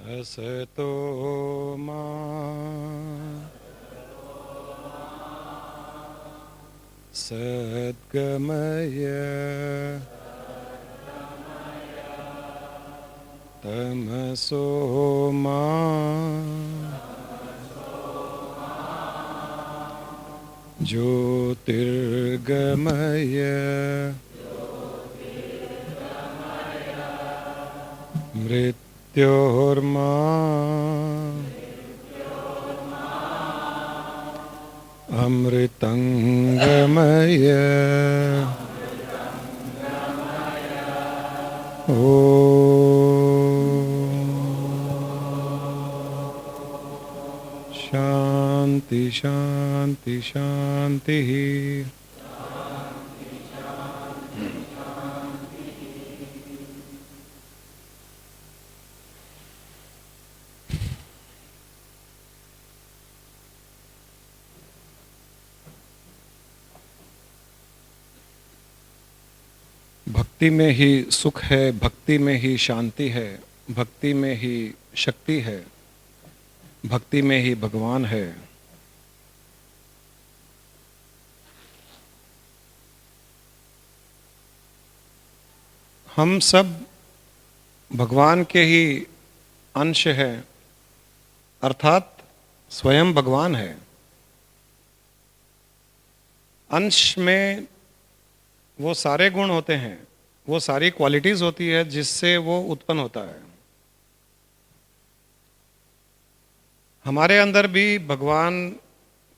असतो मा सद्गमय तमसो मा ज्योतिर्गमय मृत्योर्मा अमृतंगमय शांति शांति शांति। भक्ति में ही सुख है, भक्ति में ही शांति है, भक्ति में ही शक्ति है, भक्ति में ही भगवान है। हम सब भगवान के ही अंश हैं, अर्थात स्वयं भगवान है। अंश में वो सारे गुण होते हैं, वो सारी क्वालिटीज होती है जिससे वो उत्पन्न होता है। हमारे अंदर भी भगवान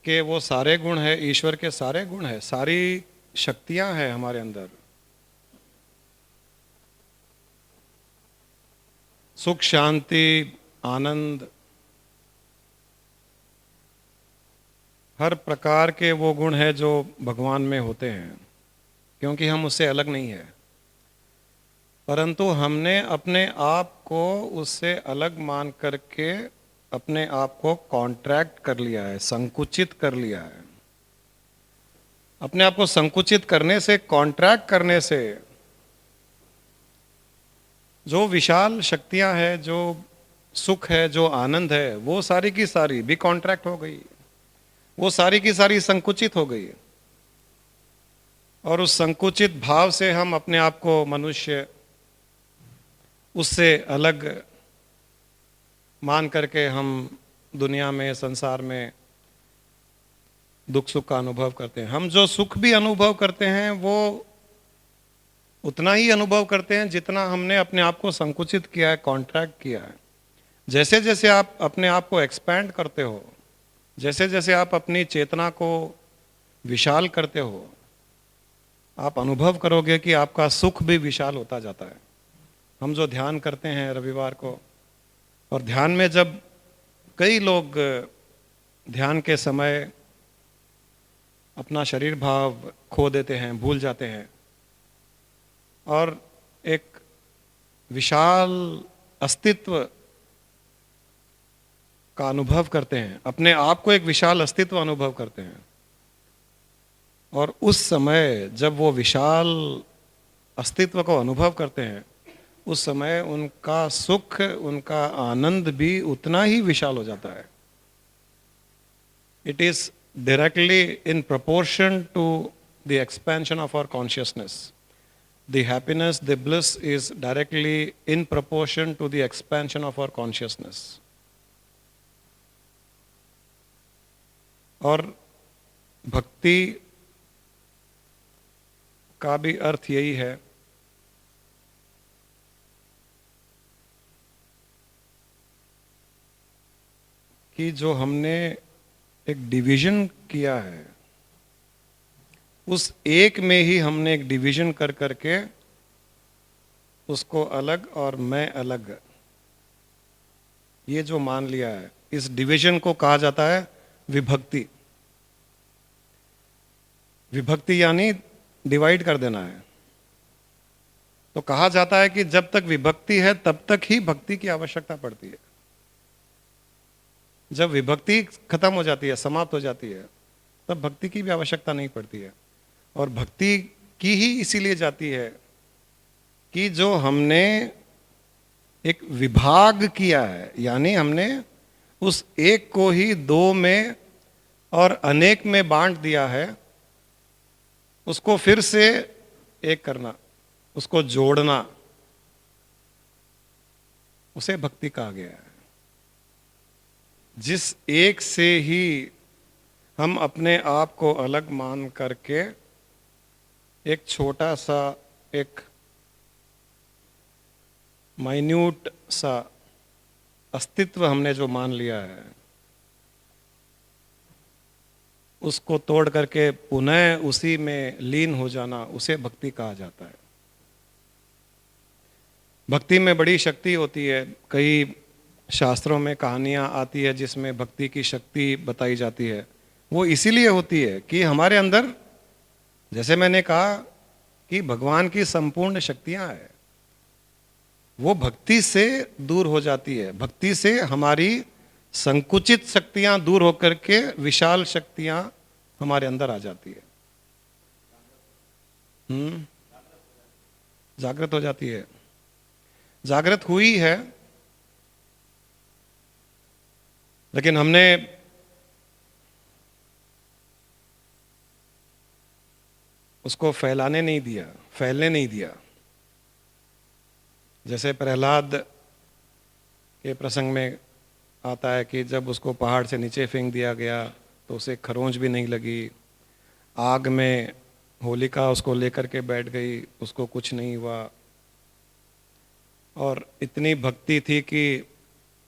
के वो सारे गुण है, ईश्वर के सारे गुण है, सारी शक्तियां हैं हमारे अंदर। सुख, शांति, आनंद, हर प्रकार के वो गुण है जो भगवान में होते हैं, क्योंकि हम उससे अलग नहीं है। परंतु हमने अपने आप को उससे अलग मान करके अपने आप को कॉन्ट्रैक्ट कर लिया है, संकुचित कर लिया है। अपने आप को संकुचित करने से, कॉन्ट्रैक्ट करने से जो विशाल शक्तियां हैं, जो सुख है, जो आनंद है, वो सारी की सारी भी कॉन्ट्रैक्ट हो गई, वो सारी की सारी संकुचित हो गई। और उस संकुचित भाव से हम अपने आप को मनुष्य उससे अलग मान करके हम दुनिया में, संसार में दुख सुख का अनुभव करते हैं। हम जो सुख भी अनुभव करते हैं वो उतना ही अनुभव करते हैं जितना हमने अपने आप को संकुचित किया है, कॉन्ट्रैक्ट किया है। जैसे जैसे आप अपने आप को एक्सपैंड करते हो, जैसे जैसे आप अपनी चेतना को विशाल करते हो, आप अनुभव करोगे कि आपका सुख भी विशाल होता जाता है। हम जो ध्यान करते हैं रविवार को, और ध्यान में जब कई लोग ध्यान के समय अपना शरीर भाव खो देते हैं, भूल जाते हैं, और एक विशाल अस्तित्व का अनुभव करते हैं, अपने आप को एक विशाल अस्तित्व अनुभव करते हैं। और उस समय जब वो विशाल अस्तित्व को अनुभव करते हैं, उस समय उनका सुख, उनका आनंद भी उतना ही विशाल हो जाता है। It is directly in proportion to the expansion of our consciousness. The happiness, the bliss is directly in proportion to the expansion of our consciousness. और भक्ति का भी अर्थ यही है कि जो हमने एक डिवीजन किया है, उस एक में ही हमने एक डिवीजन कर करके उसको अलग और मैं अलग, ये जो मान लिया है, इस डिवीजन को कहा जाता है विभक्ति। विभक्ति यानी डिवाइड कर देना है। तो कहा जाता है कि जब तक विभक्ति है तब तक ही भक्ति की आवश्यकता पड़ती है। जब विभक्ति खत्म हो जाती है, समाप्त हो जाती है, तब भक्ति की भी आवश्यकता नहीं पड़ती है। और भक्ति की ही इसीलिए जाती है कि जो हमने एक विभाग किया है, यानी हमने उस एक को ही दो में और अनेक में बांट दिया है। उसको फिर से एक करना, उसको जोड़ना, उसे भक्ति कहा गया है। जिस एक से ही हम अपने आप को अलग मान करके एक छोटा सा, एक माइन्यूट सा अस्तित्व हमने जो मान लिया है, उसको तोड़ करके पुनः उसी में लीन हो जाना, उसे भक्ति कहा जाता है। भक्ति में बड़ी शक्ति होती है। कई शास्त्रों में कहानियां आती है जिसमें भक्ति की शक्ति बताई जाती है। वो इसीलिए होती है कि हमारे अंदर, जैसे मैंने कहा कि भगवान की संपूर्ण शक्तियां हैं, वो भक्ति से दूर हो जाती है। भक्ति से हमारी संकुचित शक्तियां दूर होकर के विशाल शक्तियां हमारे अंदर आ जाती है। जागृत हो जाती है। जागृत हुई है, लेकिन हमने उसको फैलाने नहीं दिया, फैलने नहीं दिया। जैसे प्रहलाद के प्रसंग में आता है कि जब उसको पहाड़ से नीचे फेंक दिया गया तो उसे खरोंच भी नहीं लगी। आग में होलिका उसको लेकर के बैठ गई, उसको कुछ नहीं हुआ। और इतनी भक्ति थी कि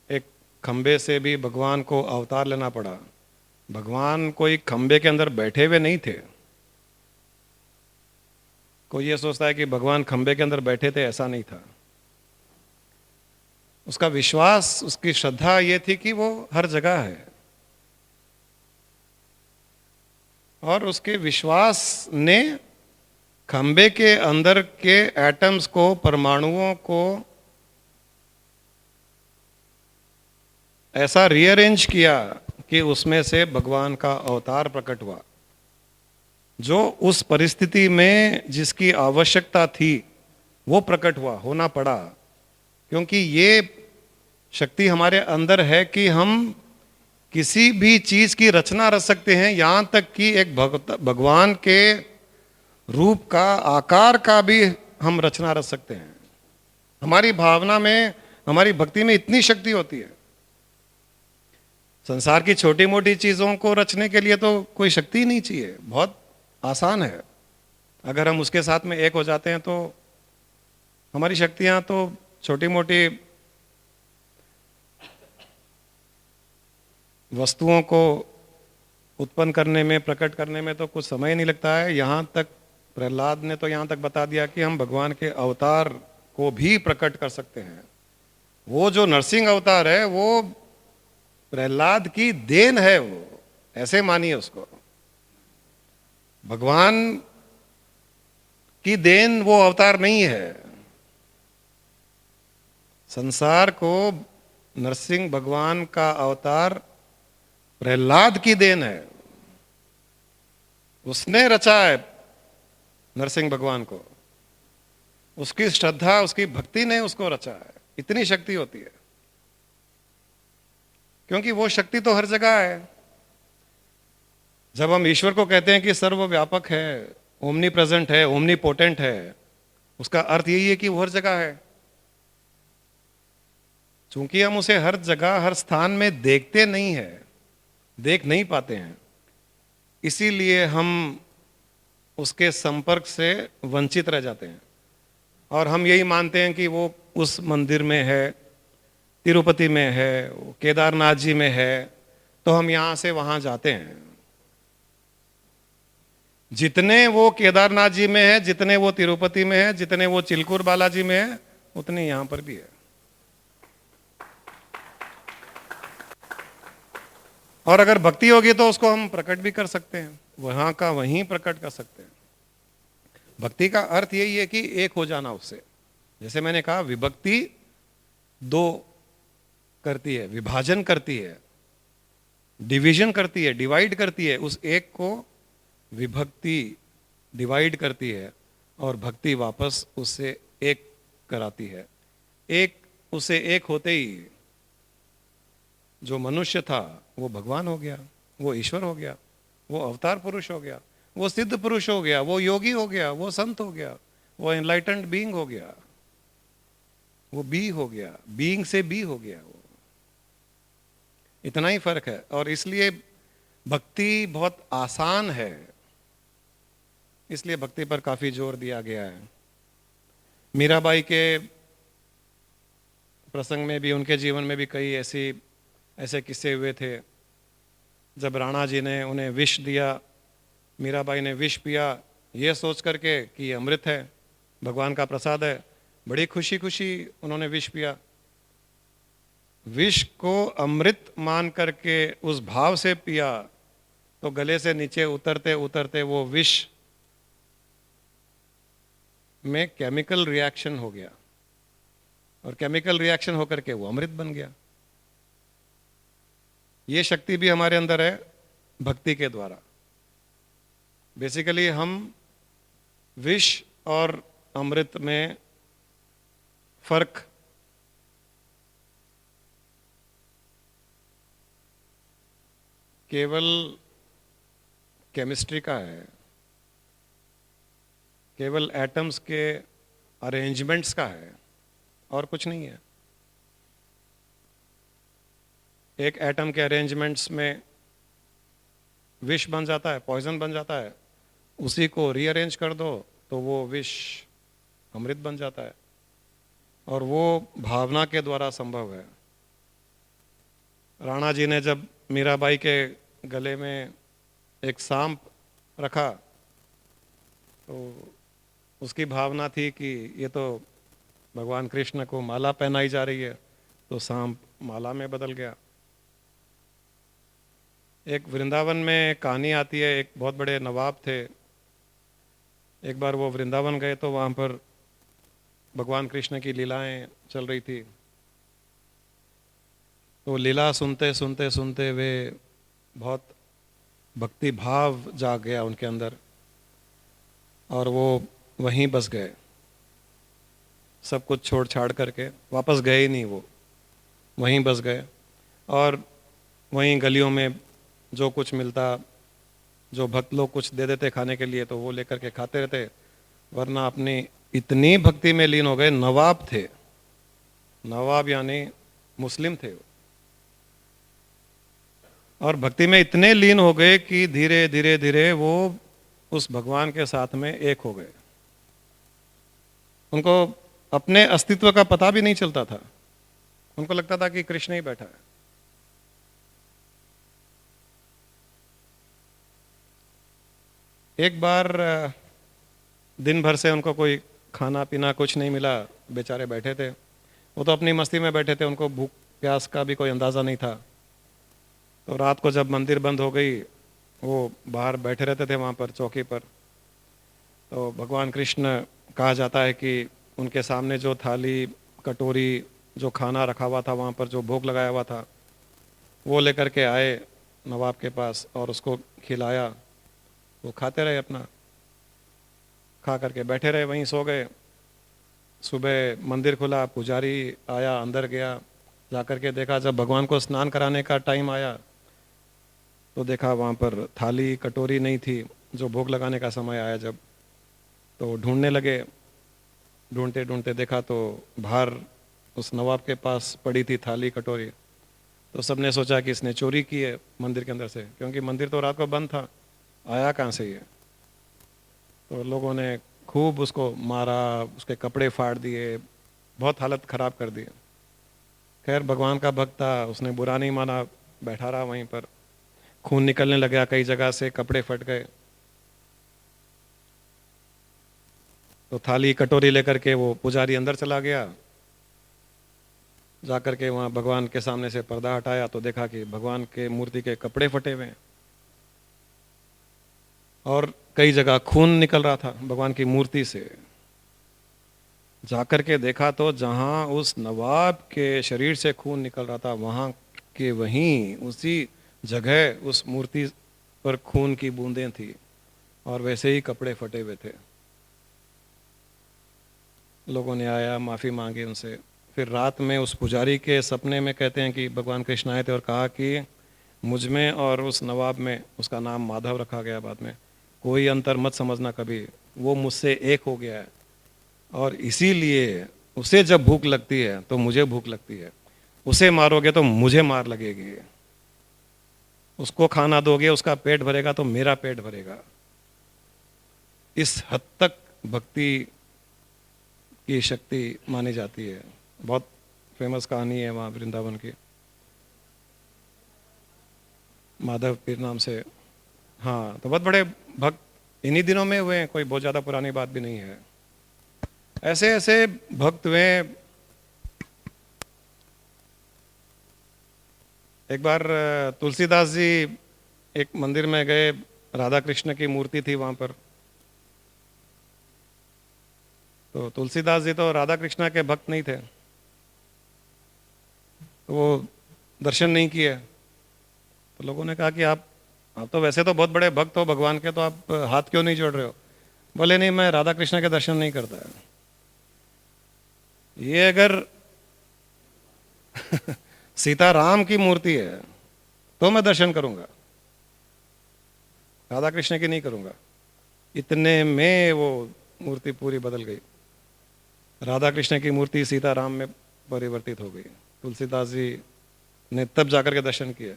एक खंबे से भी भगवान को अवतार लेना पड़ा। भगवान कोई खंबे के अंदर बैठे हुए नहीं थे। कोई ये सोचता है कि भगवान खंबे के अंदर बैठे थे, ऐसा नहीं था। उसका विश्वास, उसकी श्रद्धा ये थी कि वो हर जगह है। और उसके विश्वास ने खंबे के अंदर के एटम्स को, परमाणुओं को ऐसा रीअरेंज किया कि उसमें से भगवान का अवतार प्रकट हुआ। जो उस परिस्थिति में जिसकी आवश्यकता थी वो प्रकट हुआ, होना पड़ा। क्योंकि ये शक्ति हमारे अंदर है कि हम किसी भी चीज की रचना रच सकते हैं, यहां तक कि एक भगवान के रूप का, आकार का भी हम रचना रच सकते हैं। हमारी भावना में, हमारी भक्ति में इतनी शक्ति होती है। संसार की छोटी मोटी चीजों को रचने के लिए तो कोई शक्ति नहीं चाहिए, बहुत आसान है। अगर हम उसके साथ में एक हो जाते हैं तो हमारी शक्तियां तो छोटी मोटी वस्तुओं को उत्पन्न करने में, प्रकट करने में तो कुछ समय नहीं लगता है। यहां तक प्रहलाद ने तो यहां तक बता दिया कि हम भगवान के अवतार को भी प्रकट कर सकते हैं। वो जो नरसिंह अवतार है वो प्रहलाद की देन है, वो ऐसे मानिए उसको। भगवान की देन वो अवतार नहीं है। संसार को नरसिंह भगवान का अवतार प्रहलाद की देन है। उसने रचा है नरसिंह भगवान को, उसकी श्रद्धा, उसकी भक्ति ने उसको रचा है। इतनी शक्ति होती है क्योंकि वो शक्ति तो हर जगह है। जब हम ईश्वर को कहते हैं कि सर्वव्यापक है, ओमनी प्रेजेंट है, ओमनी पोटेंट है, उसका अर्थ यही है कि वो हर जगह है। चूंकि हम उसे हर जगह, हर स्थान में देखते नहीं है, देख नहीं पाते हैं, इसीलिए हम उसके संपर्क से वंचित रह जाते हैं। और हम यही मानते हैं कि वो उस मंदिर में है, तिरुपति में है, केदारनाथ जी में है, तो हम यहां से वहां जाते हैं। जितने वो केदारनाथ जी में है, जितने वो तिरुपति में है, जितने वो चिलकुर बालाजी में है, उतने यहां पर भी है। और अगर भक्ति होगी तो उसको हम प्रकट भी कर सकते हैं, वहां का वहीं प्रकट कर सकते हैं। भक्ति का अर्थ यही है कि एक हो जाना उससे। जैसे मैंने कहा, विभक्ति दो करती है, विभाजन करती है, डिवीजन करती है, डिवाइड करती है। उस एक को विभक्ति डिवाइड करती है और भक्ति वापस उससे एक कराती है। एक उसे एक होते ही जो मनुष्य था वो भगवान हो गया, वो ईश्वर हो गया, वो अवतार पुरुष हो गया, वो सिद्ध पुरुष हो गया, वो योगी हो गया, वो संत हो गया, वो एनलाइटेंड बीइंग हो गया, वो बी हो गया, बीइंग से बी हो गया। वो इतना ही फर्क है। और इसलिए भक्ति बहुत आसान है, इसलिए भक्ति पर काफी जोर दिया गया है। मीराबाई के प्रसंग में भी, उनके जीवन में भी कई ऐसे किस्से हुए थे। जब राणा जी ने उन्हें विष दिया, मीराबाई ने विष पिया ये सोच करके कि ये अमृत है, भगवान का प्रसाद है, बड़ी खुशी खुशी उन्होंने विष पिया। विष को अमृत मान करके उस भाव से पिया तो गले से नीचे उतरते उतरते वो विष में केमिकल रिएक्शन हो गया, और केमिकल रिएक्शन होकर के वो अमृत बन गया। ये शक्ति भी हमारे अंदर है भक्ति के द्वारा। बेसिकली हम विष और अमृत में फर्क केवल केमिस्ट्री का है, केवल एटम्स के अरेंजमेंट्स का है, और कुछ नहीं है। एक एटम के अरेंजमेंट्स में विष बन जाता है, पॉइजन बन जाता है, उसी को रीअरेंज कर दो तो वो विष अमृत बन जाता है, और वो भावना के द्वारा संभव है। राणा जी ने जब मीराबाई के गले में एक सांप रखा तो उसकी भावना थी कि ये तो भगवान कृष्ण को माला पहनाई जा रही है, तो सांप माला में बदल गया। एक वृंदावन में कहानी आती है, एक बहुत बड़े नवाब थे। एक बार वो वृंदावन गए तो वहाँ पर भगवान कृष्ण की लीलाएं चल रही थी। तो लीला सुनते सुनते सुनते वे बहुत भक्ति भाव जाग गया उनके अंदर, और वो वहीं बस गए। सब कुछ छोड़ छाड़ करके वापस गए ही नहीं, वो वहीं बस गए, और वहीं गलियों में जो कुछ मिलता, जो भक्त लोग कुछ दे देते खाने के लिए, तो वो लेकर के खाते रहते। वरना अपनी इतनी भक्ति में लीन हो गए। नवाब थे, नवाब यानी मुस्लिम थे, और भक्ति में इतने लीन हो गए कि धीरे धीरे धीरे वो उस भगवान के साथ में एक हो गए। उनको अपने अस्तित्व का पता भी नहीं चलता था, उनको लगता था कि कृष्ण ही बैठा है। एक बार दिन भर से उनको कोई खाना पीना कुछ नहीं मिला, बेचारे बैठे थे। वो तो अपनी मस्ती में बैठे थे, उनको भूख प्यास का भी कोई अंदाज़ा नहीं था। तो रात को जब मंदिर बंद हो गई, वो बाहर बैठे रहते थे वहाँ पर चौकी पर। तो भगवान कृष्ण, कहा जाता है कि उनके सामने जो थाली कटोरी जो खाना रखा हुआ था, वहाँ पर जो भोग लगाया हुआ था, वो लेकर के आए नवाब के पास और उसको खिलाया। वो खाते रहे, अपना खा करके बैठे रहे, वहीं सो गए। सुबह मंदिर खुला, पुजारी आया, अंदर गया, जाकर के देखा, जब भगवान को स्नान कराने का टाइम आया तो देखा वहाँ पर थाली कटोरी नहीं थी। जो भोग लगाने का समय आया जब, तो ढूंढने लगे। ढूंढते ढूंढते देखा तो बाहर उस नवाब के पास पड़ी थी थाली कटोरी। तो सबने सोचा कि इसने चोरी की है मंदिर के अंदर से, क्योंकि मंदिर तो रात को बंद था, आया कहाँ से ये। तो लोगों ने खूब उसको मारा, उसके कपड़े फाड़ दिए, बहुत हालत ख़राब कर दी। खैर भगवान का भक्त था, उसने बुरा नहीं माना, बैठा रहा वहीं पर। खून निकलने लगा कई जगह से, कपड़े फट गए। तो थाली कटोरी लेकर के वो पुजारी अंदर चला गया। जाकर के वहाँ भगवान के सामने से पर्दा हटाया तो देखा कि भगवान के मूर्ति के कपड़े फटे हुए हैं, और कई जगह खून निकल रहा था भगवान की मूर्ति से। जाकर के देखा तो जहाँ उस नवाब के शरीर से खून निकल रहा था, वहाँ के वहीं उसी जगह उस मूर्ति पर खून की बूंदें थी, और वैसे ही कपड़े फटे हुए थे। लोगों ने आया, माफ़ी मांगी उनसे, फिर रात में उस पुजारी के सपने में कहते हैं कि भगवान कृष्ण आए थे और कहा कि मुझ में और उस नवाब में, उसका नाम माधव रखा गया बाद में, कोई अंतर मत समझना कभी, वो मुझसे एक हो गया है और इसीलिए उसे जब भूख लगती है तो मुझे भूख लगती है, उसे मारोगे तो मुझे मार लगेगी, उसको खाना दोगे उसका पेट भरेगा तो मेरा पेट भरेगा। इस हद तक भक्ति की शक्ति मानी जाती है। बहुत फेमस कहानी है वहाँ वृंदावन की, माधव पीर नाम से। हाँ, तो बहुत बड़े भक्त इन्हीं दिनों में हुए हैं, कोई बहुत ज़्यादा पुरानी बात भी नहीं है। ऐसे ऐसे भक्त हुए। एक बार तुलसीदास जी एक मंदिर में गए, राधा कृष्ण की मूर्ति थी वहाँ पर, तो तुलसीदास जी तो राधा कृष्ण के भक्त नहीं थे, तो वो दर्शन नहीं किए। तो लोगों ने कहा कि आप तो वैसे तो बहुत बड़े भक्त हो भगवान के, तो आप हाथ क्यों नहीं जोड़ रहे हो? बोले नहीं, मैं राधा कृष्ण के दर्शन नहीं करता है। ये अगर सीताराम की मूर्ति है तो मैं दर्शन करूंगा, राधा कृष्ण की नहीं करूंगा। इतने में वो मूर्ति पूरी बदल गई, राधा कृष्ण की मूर्ति सीताराम में परिवर्तित हो गई। तुलसीदास जी ने तब जाकर के दर्शन किए।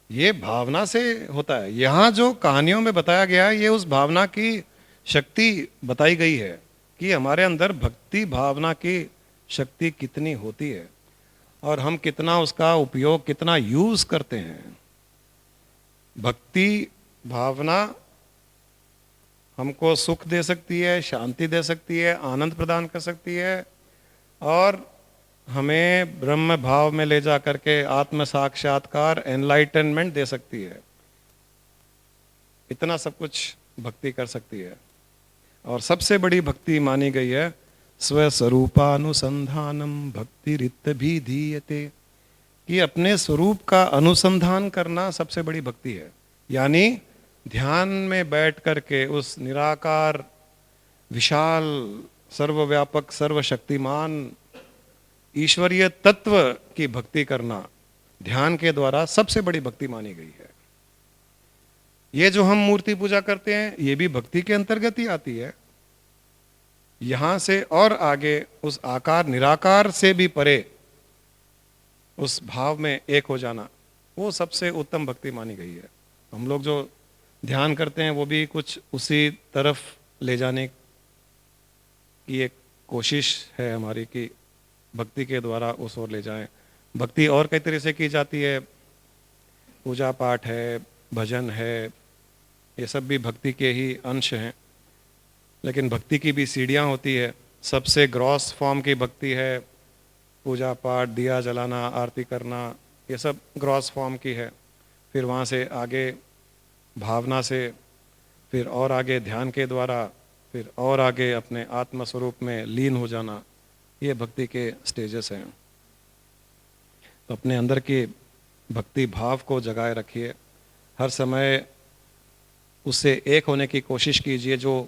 ये भावना से होता है। यहाँ जो कहानियों में बताया गया है, ये उस भावना की शक्ति बताई गई है कि हमारे अंदर भक्ति भावना की शक्ति कितनी होती है और हम कितना उसका उपयोग, कितना यूज करते हैं। भक्ति भावना हमको सुख दे सकती है, शांति दे सकती है, आनंद प्रदान कर सकती है और हमें ब्रह्म भाव में ले जा करके आत्म साक्षात्कार, एनलाइटनमेंट दे सकती है। इतना सब कुछ भक्ति कर सकती है। और सबसे बड़ी भक्ति मानी गई है स्वस्वरूपानुसंधानम भक्तिरित्यभिधीयते, कि अपने स्वरूप का अनुसंधान करना सबसे बड़ी भक्ति है। यानी ध्यान में बैठ करके उस निराकार, विशाल, सर्वव्यापक, सर्वशक्तिमान ईश्वरीय तत्व की भक्ति करना ध्यान के द्वारा सबसे बड़ी भक्ति मानी गई है। ये जो हम मूर्ति पूजा करते हैं ये भी भक्ति के अंतर्गत ही आती है। यहां से और आगे उस आकार निराकार से भी परे उस भाव में एक हो जाना, वो सबसे उत्तम भक्ति मानी गई है। हम लोग जो ध्यान करते हैं वो भी कुछ उसी तरफ ले जाने की एक कोशिश है हमारी कि भक्ति के द्वारा उस ओर ले जाएं। भक्ति और कई तरह से की जाती है, पूजा पाठ है, भजन है, ये सब भी भक्ति के ही अंश हैं। लेकिन भक्ति की भी सीढ़ियाँ होती है। सबसे ग्रॉस फॉर्म की भक्ति है पूजा पाठ, दिया जलाना, आरती करना, ये सब ग्रॉस फॉर्म की है। फिर वहाँ से आगे भावना से, फिर और आगे ध्यान के द्वारा, फिर और आगे अपने आत्म स्वरूप में लीन हो जाना, ये भक्ति के स्टेजेस हैं। तो अपने अंदर की भक्ति भाव को जगाए रखिए, हर समय उससे एक होने की कोशिश कीजिए। जो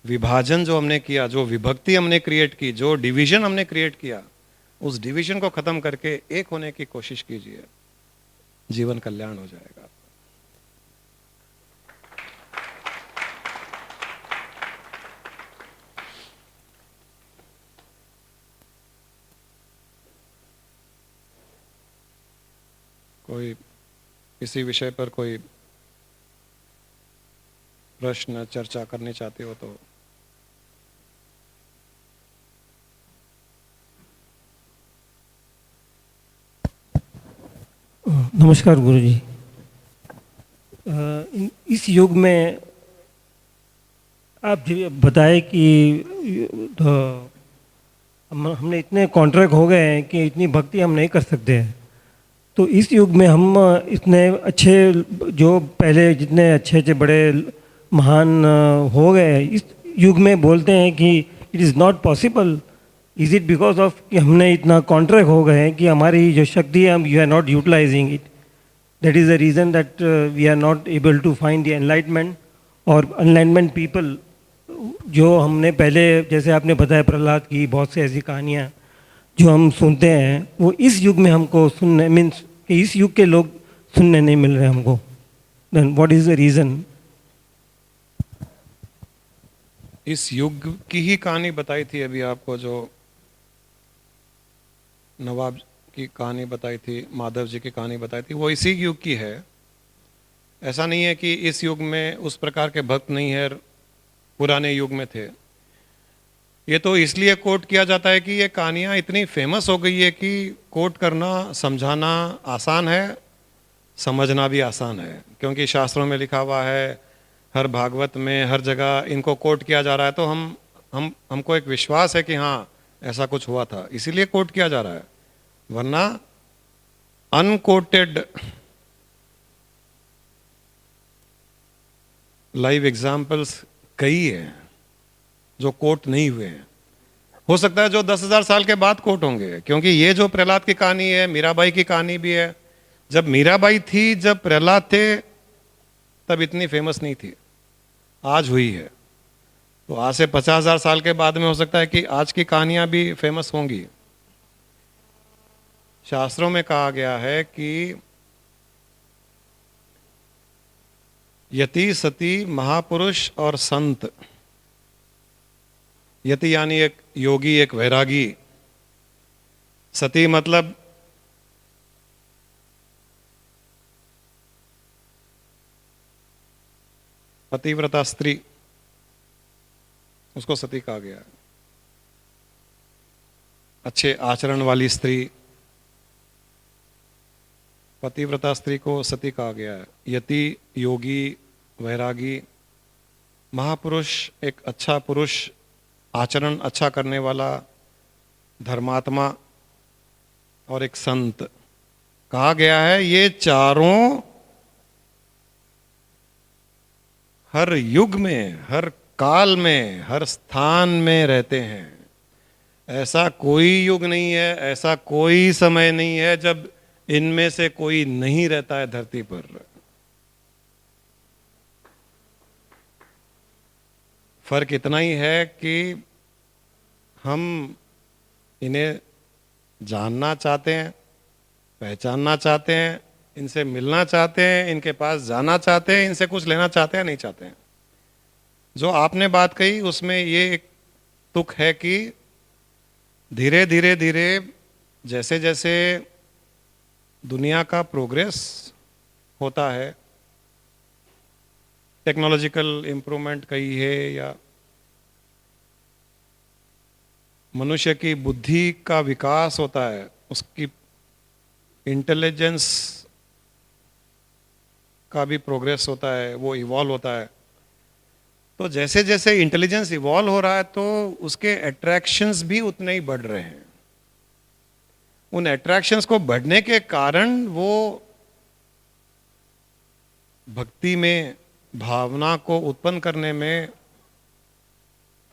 विभाजन जो हमने किया, जो विभक्ति हमने क्रिएट की, जो डिवीजन हमने क्रिएट किया, उस डिवीजन को खत्म करके एक होने की कोशिश कीजिए, जीवन कल्याण हो जाएगा। कोई किसी विषय पर कोई प्रश्न चर्चा करनी चाहते हो तो? नमस्कार गुरुजी। इस युग में आप बताए कि हमने इतने कॉन्ट्रैक्ट हो गए हैं कि इतनी भक्ति हम नहीं कर सकते हैं। तो इस युग में हम इतने अच्छे, जो पहले जितने अच्छे अच्छे बड़े महान हो गए, इस युग में बोलते हैं कि it is not possible. Is it because of कि हमने इतना कॉन्ट्रैक्ट हो गए हैं कि हमारी जो शक्ति है हम you are not utilising it, that is the reason that we are not able to find the enlightenment. और एनलाइटमेंट पीपल जो हमने पहले, जैसे आपने बताया प्रहलाद की बहुत सी ऐसी कहानियाँ, जो हम सुनते हैं वो इस युग में हमको सुनने मीन्स कि इस युग के लोग सुनने नहीं मिल रहे हमको, then what is the reason? इस युग की ही कहानी बताई थी अभी आपको, जो नवाब की कहानी बताई थी, माधव जी की कहानी बताई थी, वो इसी युग की है। ऐसा नहीं है कि इस युग में उस प्रकार के भक्त नहीं है, पुराने युग में थे। ये तो इसलिए कोट किया जाता है कि ये कहानियाँ इतनी फेमस हो गई है कि कोट करना, समझाना आसान है, समझना भी आसान है, क्योंकि शास्त्रों में लिखा हुआ है, हर भागवत में हर जगह इनको कोट किया जा रहा है। तो हमको एक विश्वास है कि हाँ ऐसा कुछ हुआ था, इसीलिए कोट किया जा रहा है। वरना अनकोटेड लाइव एग्जाम्पल्स कई हैं जो कोट नहीं हुए हैं। हो सकता है जो 10,000 साल के बाद कोट होंगे, क्योंकि ये जो प्रहलाद की कहानी है, मीराबाई की कहानी भी है। जब मीराबाई थी, जब प्रहलाद थे, तब इतनी फेमस नहीं थी, आज हुई है। तो आज से 50,000 साल के बाद में हो सकता है कि आज की कहानियां भी फेमस होंगी। शास्त्रों में कहा गया है कि यति, सती, महापुरुष और संत। यति यानी एक योगी, एक वैरागी। सती मतलब पतिव्रता स्त्री, उसको सती कहा गया है। अच्छे आचरण वाली स्त्री, पतिव्रता स्त्री को सती कहा गया है। यति योगी, वैरागी। महापुरुष एक अच्छा पुरुष, आचरण अच्छा करने वाला, धर्मात्मा। और एक संत। कहा गया है ये चारों हर युग में, हर काल में, हर स्थान में रहते हैं। ऐसा कोई युग नहीं है, ऐसा कोई समय नहीं है जब इनमें से कोई नहीं रहता है धरती पर। फर्क इतना ही है कि हम इन्हें जानना चाहते हैं, पहचानना चाहते हैं, इनसे मिलना चाहते हैं, इनके पास जाना चाहते हैं, इनसे कुछ लेना चाहते हैं, नहीं चाहते हैं। जो आपने बात कही उसमें ये एक तुक है कि धीरे धीरे धीरे जैसे जैसे दुनिया का प्रोग्रेस होता है, टेक्नोलॉजिकल इम्प्रूवमेंट कही है या मनुष्य की बुद्धि का विकास होता है, उसकी इंटेलिजेंस का भी प्रोग्रेस होता है, वो इवॉल्व होता है। तो जैसे जैसे इंटेलिजेंस इवॉल्व हो रहा है तो उसके अट्रैक्शंस भी उतने ही बढ़ रहे हैं। उन अट्रैक्शंस को बढ़ने के कारण वो भक्ति में, भावना को उत्पन्न करने में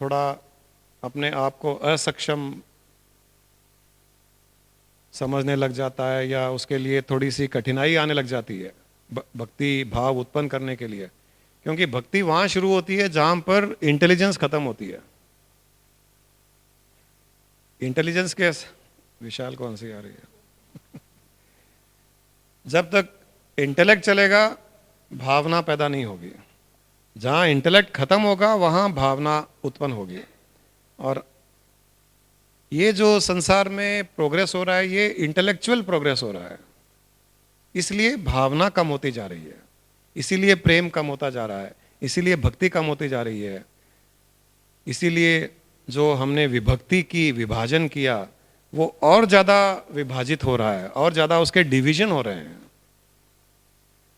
थोड़ा अपने आप को असक्षम समझने लग जाता है, या उसके लिए थोड़ी सी कठिनाई आने लग जाती है भक्ति भाव उत्पन्न करने के लिए। क्योंकि भक्ति वहां शुरू होती है जहां पर इंटेलिजेंस खत्म होती है। इंटेलिजेंस के विशाल कौन सी आ रही है जब तक इंटेलेक्ट चलेगा भावना पैदा नहीं होगी। जहां इंटेलेक्ट खत्म होगा वहां भावना उत्पन्न होगी। और ये जो संसार में प्रोग्रेस हो रहा है, ये इंटेलेक्चुअल प्रोग्रेस हो रहा है, इसलिए भावना कम होती जा रही है, इसीलिए प्रेम कम होता जा रहा है, इसीलिए भक्ति कम होती जा रही है। इसीलिए जो हमने विभक्ति की, विभाजन किया, वो और ज़्यादा विभाजित हो रहा है, और ज़्यादा उसके डिवीजन हो रहे हैं।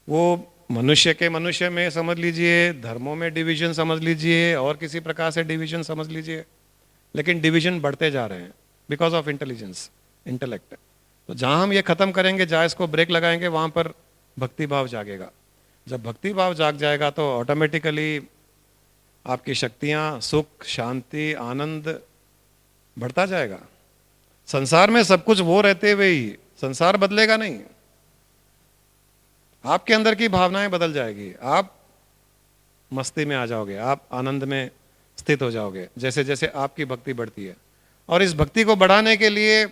वो मनुष्य के मनुष्य में समझ लीजिए, धर्मों में डिवीजन समझ लीजिए, और किसी प्रकार से डिवीजन समझ लीजिए, लेकिन डिवीजन बढ़ते जा रहे हैं बिकॉज ऑफ इंटेलिजेंस, इंटेलेक्ट। तो जहाँ हम ये खत्म करेंगे, जहाँ इसको ब्रेक लगाएंगे, वहाँ पर भक्ति भाव जागेगा। जब भक्ति भाव जाग जाएगा तो ऑटोमेटिकली आपकी शक्तियाँ, सुख, शांति, आनंद बढ़ता जाएगा। संसार में सब कुछ वो रहते हुए ही संसार बदलेगा नहीं, आपके अंदर की भावनाएं बदल जाएगी। आप मस्ती में आ जाओगे, आप आनंद में स्थित हो जाओगे जैसे जैसे आपकी भक्ति बढ़ती है। और इस भक्ति को बढ़ाने के लिए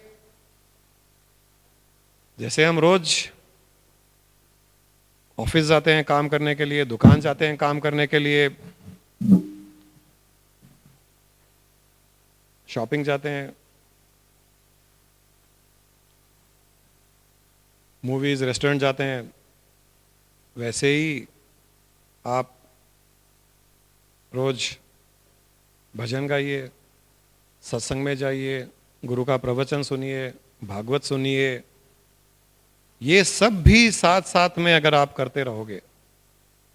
जैसे हम रोज ऑफिस जाते हैं काम करने के लिए, दुकान जाते हैं काम करने के लिए, शॉपिंग जाते हैं, मूवीज रेस्टोरेंट जाते हैं, वैसे ही आप रोज भजन गाइए, सत्संग में जाइए, गुरु का प्रवचन सुनिए, भागवत सुनिए। ये सब भी साथ साथ में अगर आप करते रहोगे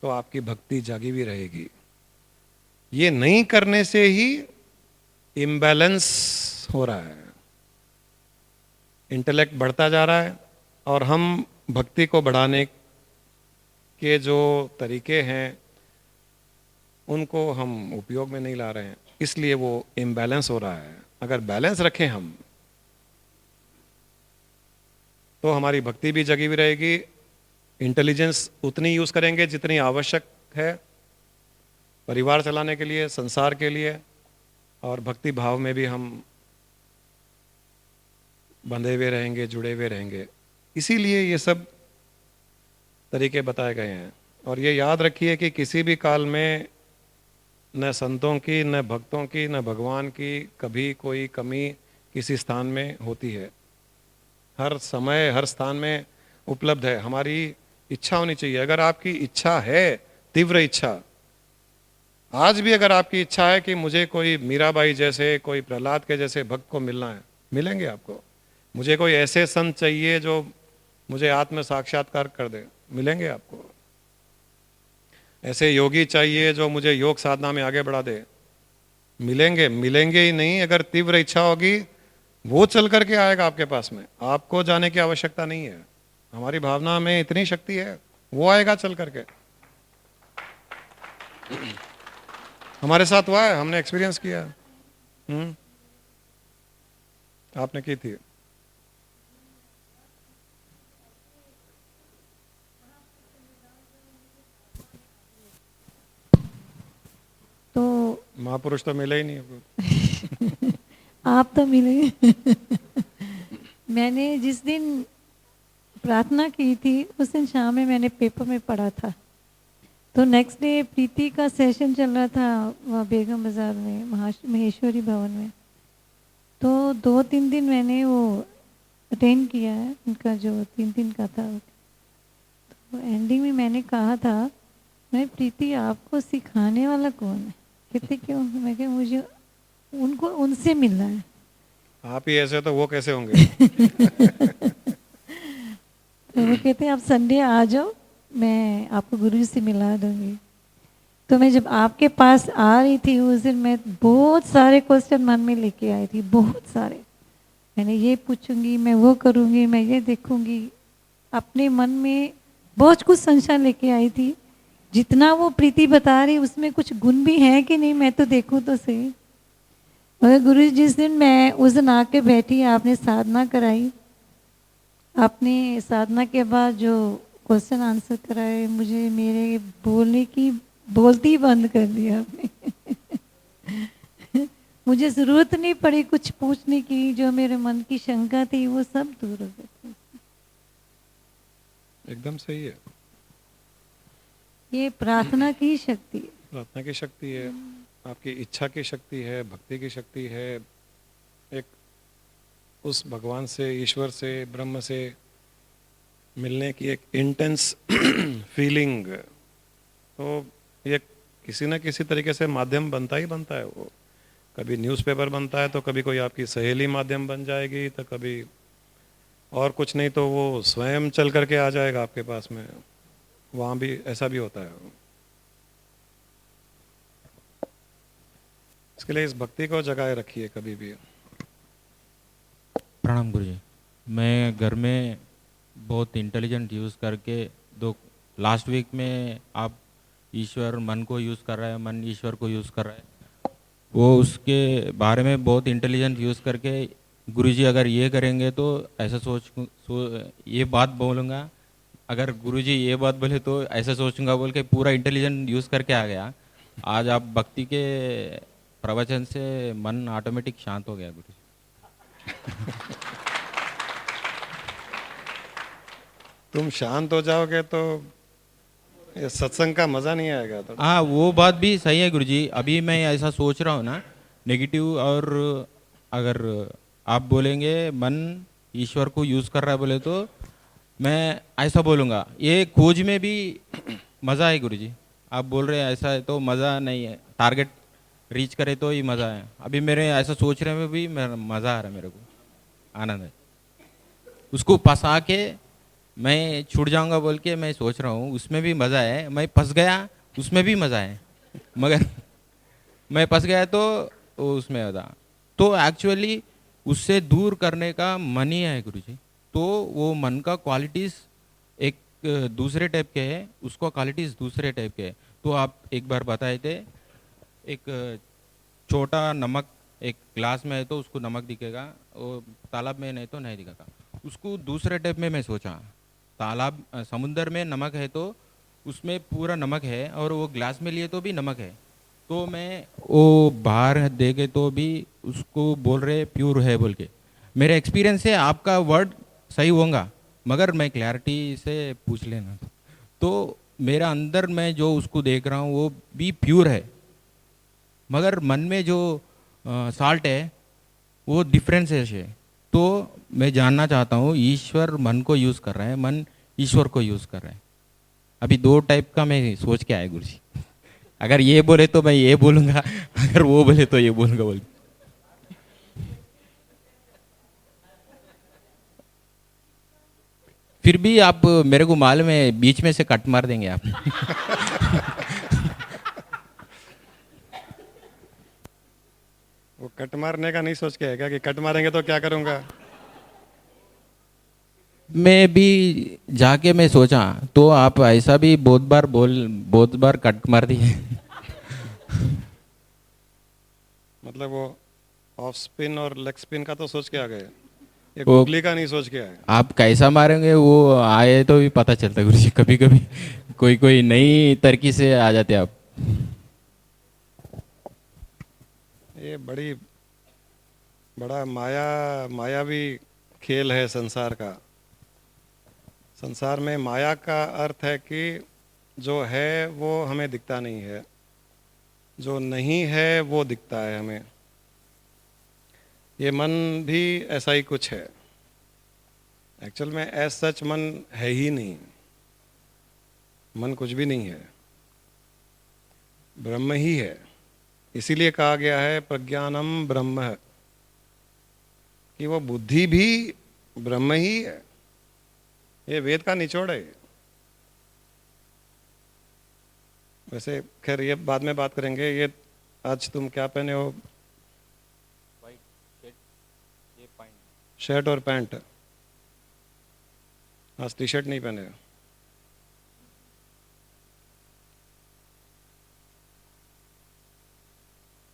तो आपकी भक्ति जागी भी रहेगी। ये नहीं करने से ही इम्बैलेंस हो रहा है, इंटेलेक्ट बढ़ता जा रहा है और हम भक्ति को बढ़ाने के जो तरीके हैं उनको हम उपयोग में नहीं ला रहे हैं, इसलिए वो इम्बैलेंस हो रहा है। अगर बैलेंस रखें हम तो हमारी भक्ति भी जगी हुई रहेगी, इंटेलिजेंस उतनी यूज करेंगे जितनी आवश्यक है परिवार चलाने के लिए, संसार के लिए, और भक्ति भाव में भी हम बंधे हुए रहेंगे, जुड़े हुए रहेंगे। इसीलिए ये सब तरीके बताए गए हैं। और ये याद रखिए कि किसी भी काल में न संतों की, न भक्तों की, न भगवान की कभी कोई कमी किसी स्थान में होती है। हर समय हर स्थान में उपलब्ध है। हमारी इच्छा होनी चाहिए। अगर आपकी इच्छा है, तीव्र इच्छा, आज भी अगर आपकी इच्छा है कि मुझे कोई मीराबाई जैसे, कोई प्रहलाद के जैसे भक्त को मिलना है, मिलेंगे आपको। मुझे कोई ऐसे संत चाहिए जो मुझे आत्म साक्षात्कार कर दे, मिलेंगे आपको। ऐसे योगी चाहिए जो मुझे योग साधना में आगे बढ़ा दे, मिलेंगे। मिलेंगे ही नहीं, अगर तीव्र इच्छा होगी वो चल करके आएगा आपके पास में, आपको जाने की आवश्यकता नहीं है। हमारी भावना में इतनी शक्ति है, वो आएगा चल करके। हमारे साथ हुआ है, हमने एक्सपीरियंस किया है। आपने की थी। तो महापुरुष तो मिले ही नहीं आपको। आप तो मिले। मैंने जिस दिन प्रार्थना की थी उस दिन शाम में मैंने पेपर में पढ़ा था। तो नेक्स्ट डे प्रीति का सेशन चल रहा था वहाँ बेगम बाजार में, महेश्वरी भवन में। तो 2-3 दिन मैंने वो अटेंड किया है, उनका जो 3 दिन का था। तो एंडिंग में मैंने कहा था, मैं प्रीति आपको सिखाने वाला कौन है? कहते क्यों? मैं कहा मुझे उनको उनसे मिलना है। आप ही ऐसे तो वो कैसे होंगे? तो वो कहते आप संडे आ जाओ, मैं आपको गुरु जी से मिला दूंगी। तो मैं जब आपके पास आ रही थी उस दिन, मैं बहुत सारे क्वेश्चन मन में लेके आई थी, बहुत सारे। मैंने ये पूछूंगी, मैं वो करूंगी, मैं ये देखूंगी, अपने मन में बहुत कुछ संशय लेके आई थी। जितना वो प्रीति बता रही उसमें कुछ गुण भी है कि नहीं, मैं तो देखूं तो सही। मगर गुरु जी जिस दिन मैं उस दिन आके बैठी, आपने साधना कराई, आपने साधना के बाद जो क्वेश्चन आंसर कराए, मुझे मेरे बोलती बंद कर दिया आपने। मुझे जरूरत नहीं पड़ी कुछ पूछने की, जो मेरे मन की शंका थी वो सब दूर हो गई। एकदम सही है। ये प्रार्थना की शक्ति है। प्रार्थना की शक्ति है, आपकी इच्छा की शक्ति है, भक्ति की शक्ति है, एक उस भगवान से, ईश्वर से, ब्रह्म से मिलने की एक इंटेंस फीलिंग। तो ये किसी न किसी तरीके से माध्यम बनता ही बनता है। वो कभी न्यूज़पेपर बनता है, तो कभी कोई आपकी सहेली माध्यम बन जाएगी, तो कभी और कुछ नहीं तो वो स्वयं चल करके आ जाएगा आपके पास में। वहाँ भी ऐसा भी होता है। इसके लिए इस भक्ति को जगाए रखिए कभी भी। प्रणाम गुरुजी। मैं घर में बहुत इंटेलिजेंट यूज़ करके लास्ट वीक में आप ईश्वर मन को यूज़ कर रहा है, मन ईश्वर को यूज़ कर रहा है, वो उसके बारे में बहुत इंटेलिजेंट यूज़ करके गुरुजी अगर ये करेंगे तो ऐसा ये बात बोलूँगा, अगर गुरुजी ये बात बोले तो ऐसा सोचूंगा बोल के पूरा इंटेलिजेंट यूज़ करके आ गया। आज आप भक्ति के प्रवचन से मन ऑटोमेटिक शांत हो गया गुरुजी। तुम शांत हो जाओगे तो ये सत्संग का मजा नहीं आएगा। तो हाँ, वो बात भी सही है गुरुजी। अभी मैं ऐसा सोच रहा हूँ ना, नेगेटिव, और अगर आप बोलेंगे मन ईश्वर को यूज़ कर रहा है बोले तो मैं ऐसा बोलूँगा, ये खोज में भी मज़ा है गुरुजी। आप बोल रहे हैं ऐसा है तो मज़ा नहीं है, टारगेट रीच करे तो ही मज़ा है। अभी मेरे ऐसा सोचने में भी मज़ा आ रहा है, मेरे को आनंद है। उसको फंसा के मैं छूट जाऊंगा बोल के मैं सोच रहा हूँ, उसमें भी मज़ा है। मैं फंस गया, उसमें भी मज़ा है, मगर मैं फंस गया तो वो उसमें मज़ा। तो एक्चुअली उससे दूर करने का मन ही है गुरुजी। तो वो मन का क्वालिटीज़ एक दूसरे टाइप के है, उसका क्वालिटीज़ दूसरे टाइप के है। तो आप एक बार बताए थे, एक छोटा नमक एक ग्लास में है तो उसको नमक दिखेगा, वो तालाब में नहीं तो नहीं दिखेगा। उसको दूसरे टाइप में मैं सोचा, तालाब समुंदर में नमक है तो उसमें पूरा नमक है, और वो ग्लास में लिए तो भी नमक है। तो मैं वो बाहर देखे तो भी उसको बोल रहे प्योर है बोल के। मेरा एक्सपीरियंस है, आपका वर्ड सही होगा, मगर मैं क्लैरिटी से पूछ लेना। तो मेरा अंदर मैं जो उसको देख रहा हूँ वो भी प्योर है, मगर मन में जो साल्ट है वो डिफरेंस है। तो मैं जानना चाहता हूँ, ईश्वर मन को यूज़ कर रहा है, मन ईश्वर को यूज़ कर रहा है। अभी दो टाइप का मैं सोच के आया गुरुजी। अगर ये बोले तो मैं ये बोलूँगा, अगर वो बोले तो ये बोलूँगा बोल। फिर भी आप मेरे को मालूम है बीच में से कट मार देंगे आप। वो कट मारने का नहीं सोच के है क्या कि कट मारेंगे तो क्या करूंगा? मैं भी जाके मैं सोचा तो आप ऐसा भी बहुत बार कट मार दिए। मतलब वो ऑफ स्पिन और लेग स्पिन का तो सोच के आ गए, ये वो गुगली का नहीं सोच के आए। आप कैसा मारेंगे वो आए तो भी पता चलता है गुरुजी। कभी कभी कोई कोई नई तरकी से आ जाते आप। ये बड़ा मायावी खेल है संसार का। संसार में माया का अर्थ है कि जो है वो हमें दिखता नहीं है, जो नहीं है वो दिखता है हमें। ये मन भी ऐसा ही कुछ है। एक्चुअल में एज सच मन है ही नहीं, मन कुछ भी नहीं है, ब्रह्म ही है। इसीलिए कहा गया है प्रज्ञानम ब्रह्म, कि वो बुद्धि भी ब्रह्म ही है। ये वेद का निचोड़ है। वैसे खैर ये बाद में बात करेंगे। ये आज तुम क्या पहने हो? शर्ट और पैंट। आज टी शर्ट नहीं पहने हो?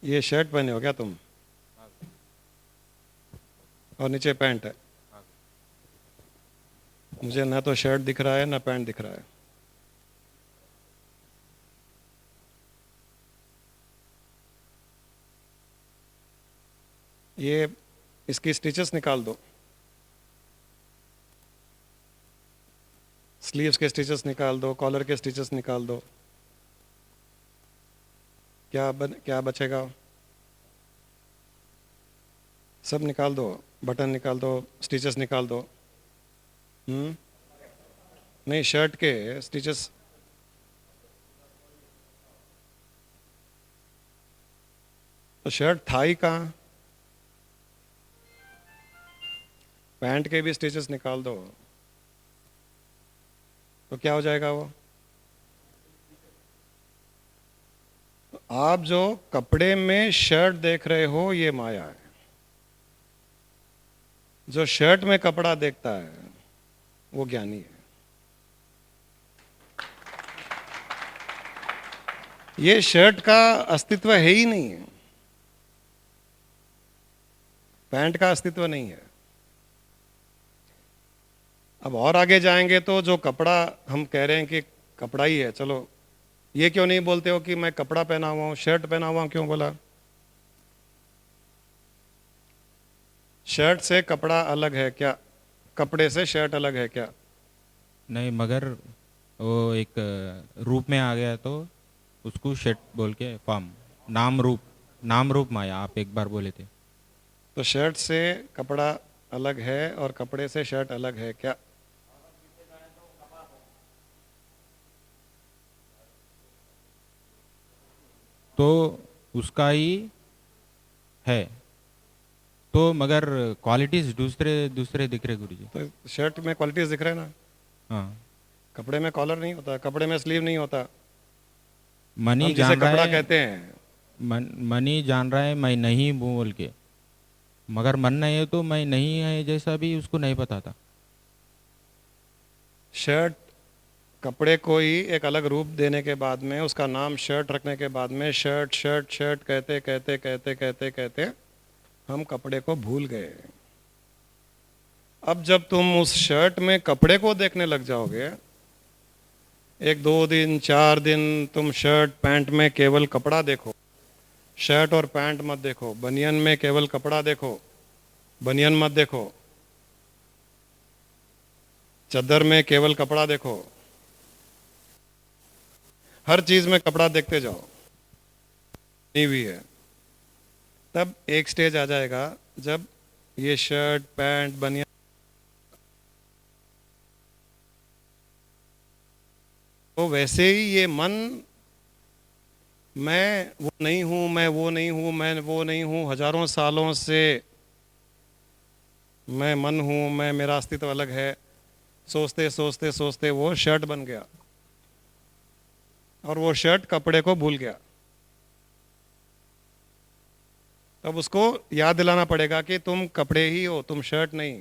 ये शर्ट पहने हो क्या तुम? और नीचे पैंट है। मुझे ना तो शर्ट दिख रहा है ना पैंट दिख रहा है। ये इसकी स्टिचेस निकाल दो, स्लीव्स के स्टिचेस निकाल दो, कॉलर के स्टिचेस निकाल दो। क्या बचेगा? सब निकाल दो, बटन निकाल दो, स्टिचेस निकाल दो। नहीं, शर्ट के स्टिचेस। तो शर्ट था ही कहाँ? पैंट के भी स्टिचेस निकाल दो तो क्या हो जाएगा वो? आप जो कपड़े में शर्ट देख रहे हो ये माया है। जो शर्ट में कपड़ा देखता है वो ज्ञानी है। ये शर्ट का अस्तित्व है ही नहीं है, पैंट का अस्तित्व नहीं है। अब और आगे जाएंगे तो जो कपड़ा हम कह रहे हैं कि कपड़ा ही है, चलो ये क्यों नहीं बोलते हो कि मैं कपड़ा पहना हुआ हूं, शर्ट पहना हुआ हूं, क्यों बोला? शर्ट से कपड़ा अलग है क्या? कपड़े से शर्ट अलग है क्या? नहीं, मगर वो एक रूप में आ गया तो उसको शर्ट बोल के फॉर्म, नाम रूप माया आप एक बार बोले थे। तो शर्ट से कपड़ा अलग है और कपड़े से शर्ट अलग है क्या? तो उसका ही है, तो मगर क्वालिटीज दूसरे दूसरे दिख रहे गुरुजी। तो शर्ट में क्वालिटीज दिख रहे हैं ना, हाँ, कपड़े में कॉलर नहीं होता, कपड़े में स्लीव नहीं होता। मनी हम जिसे जान रहा कपड़ा है, कहते हैं, मनी जान रहा है मैं नहीं हूँ बोल के, मगर मन नहीं है तो मैं नहीं है जैसा भी उसको नहीं पता था। शर्ट कपड़े को ही एक अलग रूप देने के बाद में, उसका नाम शर्ट रखने के बाद में, शर्ट शर्ट शर्ट कहते कहते कहते कहते कहते हम कपड़े को भूल गए। अब जब तुम उस शर्ट में कपड़े को देखने लग जाओगे, 1-2 दिन 4 दिन तुम शर्ट पैंट में केवल कपड़ा देखो, शर्ट और पैंट मत देखो, बनियन में केवल कपड़ा देखो, बनियन मत देखो, चादर में केवल कपड़ा देखो, हर चीज में कपड़ा देखते जाओ, नहीं भी है। तब एक स्टेज आ जाएगा जब ये शर्ट पैंट बनियान, तो वैसे ही ये मन, मैं वो नहीं हूं, मैं वो नहीं हूं, मैं वो नहीं हूं, हजारों सालों से मैं मन हूं, मैं, मेरा अस्तित्व अलग है, सोचते सोचते सोचते वो शर्ट बन गया और वो शर्ट कपड़े को भूल गया। तब उसको याद दिलाना पड़ेगा कि तुम कपड़े ही हो, तुम शर्ट नहीं।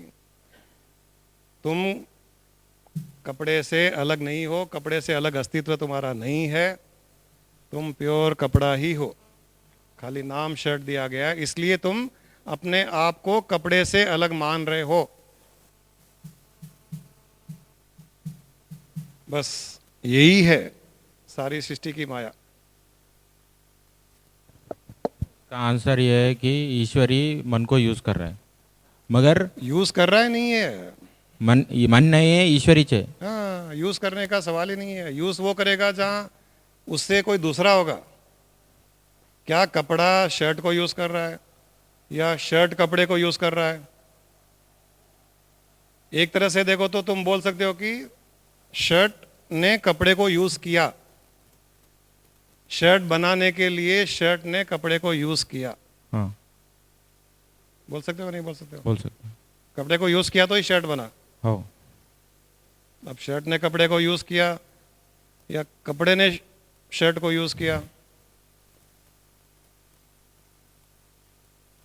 तुम कपड़े से अलग नहीं हो, कपड़े से अलग अस्तित्व तुम्हारा नहीं है, तुम प्योर कपड़ा ही हो, खाली नाम शर्ट दिया गया है, इसलिए तुम अपने आप को कपड़े से अलग मान रहे हो। बस यही है सारी सृष्टि की माया। का आंसर ये है कि ईश्वर ही मन को यूज कर रहा है, मगर यूज कर रहा है नहीं है, मन नहीं है, ईश्वर ही है। हाँ, यूज करने का सवाल ही नहीं है। यूज वो करेगा जहां उससे कोई दूसरा होगा। क्या कपड़ा शर्ट को यूज कर रहा है या शर्ट कपड़े को यूज कर रहा है? एक तरह से देखो तो तुम बोल सकते हो कि शर्ट ने कपड़े को यूज किया, शर्ट बनाने के लिए शर्ट ने कपड़े को यूज किया। हाँ, बोल सकते हो नहीं बोल सकते हो? बोल सकते हैं। कपड़े को यूज किया तो ही शर्ट बना। हो, अब शर्ट ने कपड़े को यूज किया या कपड़े ने शर्ट को यूज किया?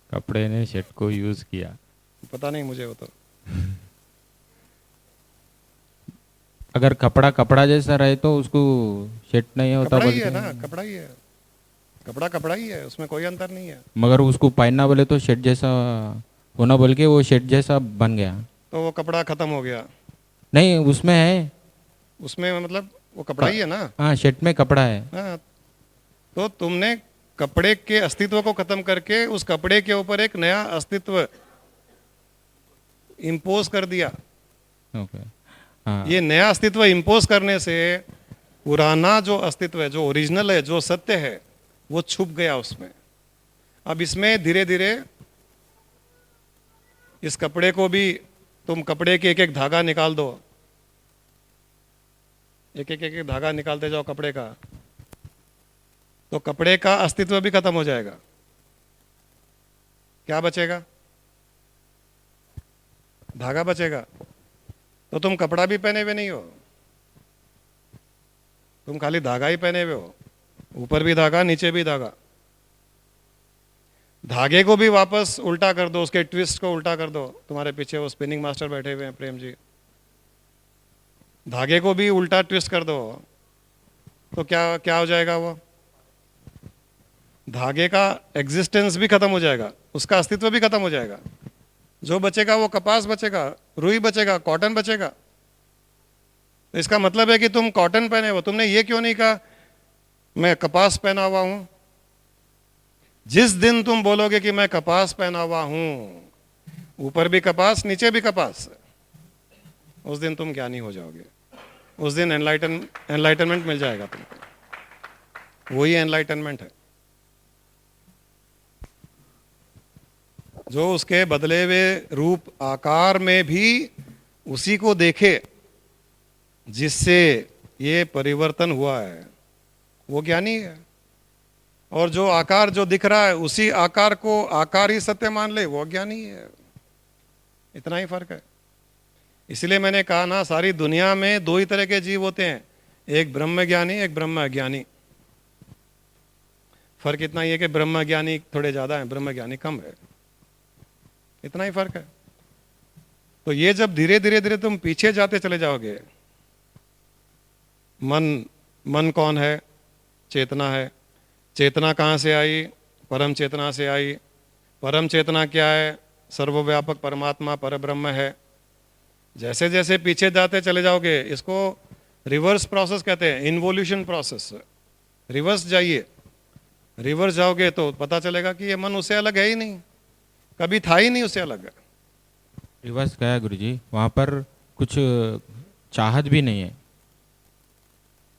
कपड़े ने शर्ट को यूज किया। पता नहीं मुझे वो तो। अगर कपड़ा कपड़ा जैसा रहे तो उसको शर्ट नहीं होता कपड़ा ही है बोलते ना, हैं। कपड़ा ही है, कपड़ा कपड़ा ही है, उसमें कोई अंतर नहीं है। मगर उसको पहनना बोले तो शर्ट जैसा होना बोल के वो शर्ट जैसा बन गया। तो वो कपड़ा खत्म हो गया। नहीं, उसमें है। उसमें मतलब वो कपड़ा ही है ना। हाँ, शर्ट में कपड़ा है। हाँ, तो तुमने कपड़े के अस्तित्व को खत्म करके उस कपड़े के ऊपर एक नया अस्तित्व इंपोज कर दिया। ओके, हाँ, ये नया अस्तित्व इंपोज करने से पुराना जो अस्तित्व है, जो ओरिजिनल है, जो सत्य है, वो छुप गया उसमें। अब इसमें धीरे धीरे इस कपड़े को भी, तुम कपड़े के एक एक धागा निकाल दो, एक एक एक एक धागा निकालते जाओ कपड़े का, तो कपड़े का अस्तित्व भी खत्म हो जाएगा। क्या बचेगा? धागा बचेगा। तो तुम कपड़ा भी पहने हुए नहीं हो, तुम खाली धागा ही पहने हुए हो, ऊपर भी धागा नीचे भी धागा। धागे को भी वापस उल्टा कर दो, उसके ट्विस्ट को उल्टा कर दो। तुम्हारे पीछे वो स्पिनिंग मास्टर बैठे हुए हैं प्रेम जी, धागे को भी उल्टा ट्विस्ट कर दो, तो क्या क्या हो जाएगा? वो धागे का एग्जिस्टेंस भी खत्म हो जाएगा, उसका अस्तित्व भी खत्म हो जाएगा। जो बचेगा वो कपास बचेगा, रुई बचेगा, कॉटन बचेगा। तो इसका मतलब है कि तुम कॉटन पहने हो, तुमने ये क्यों नहीं कहा मैं कपास पहना हुआ हूं? जिस दिन तुम बोलोगे कि मैं कपास पहना हुआ हूं, ऊपर भी कपास नीचे भी कपास, उस दिन तुम ज्ञानी हो जाओगे, उस दिन एनलाइटनमेंट मिल जाएगा तुमको, वही एनलाइटनमेंट है। जो उसके बदले हुए रूप आकार में भी उसी को देखे जिससे ये परिवर्तन हुआ है, वो ज्ञानी है। और जो आकार जो दिख रहा है उसी आकार को आकार ही सत्य मान ले, वो ज्ञानी है। इतना ही फर्क है। इसलिए मैंने कहा ना, सारी दुनिया में दो ही तरह के जीव होते हैं, एक ब्रह्म ज्ञानी, एक ब्रह्म अज्ञानी। फर्क इतना ही है कि ब्रह्म ज्ञानी थोड़े ज्यादा हैं, ब्रह्म ज्ञानी कम है, इतना ही फर्क है। तो ये जब धीरे धीरे धीरे तुम पीछे जाते चले जाओगे, मन कौन है? चेतना है। चेतना कहाँ से आई? परम चेतना से आई। परम चेतना क्या है? सर्वव्यापक परमात्मा परब्रह्म है। जैसे जैसे पीछे जाते चले जाओगे, इसको रिवर्स प्रोसेस कहते हैं, इन्वोल्यूशन प्रोसेस। रिवर्स जाइए, रिवर्स जाओगे तो पता चलेगा कि ये मन उससे अलग है ही नहीं, कभी था ही नहीं उससे अलग। रिवर्स गया गुरुजी, वहाँ पर कुछ चाहत भी नहीं है,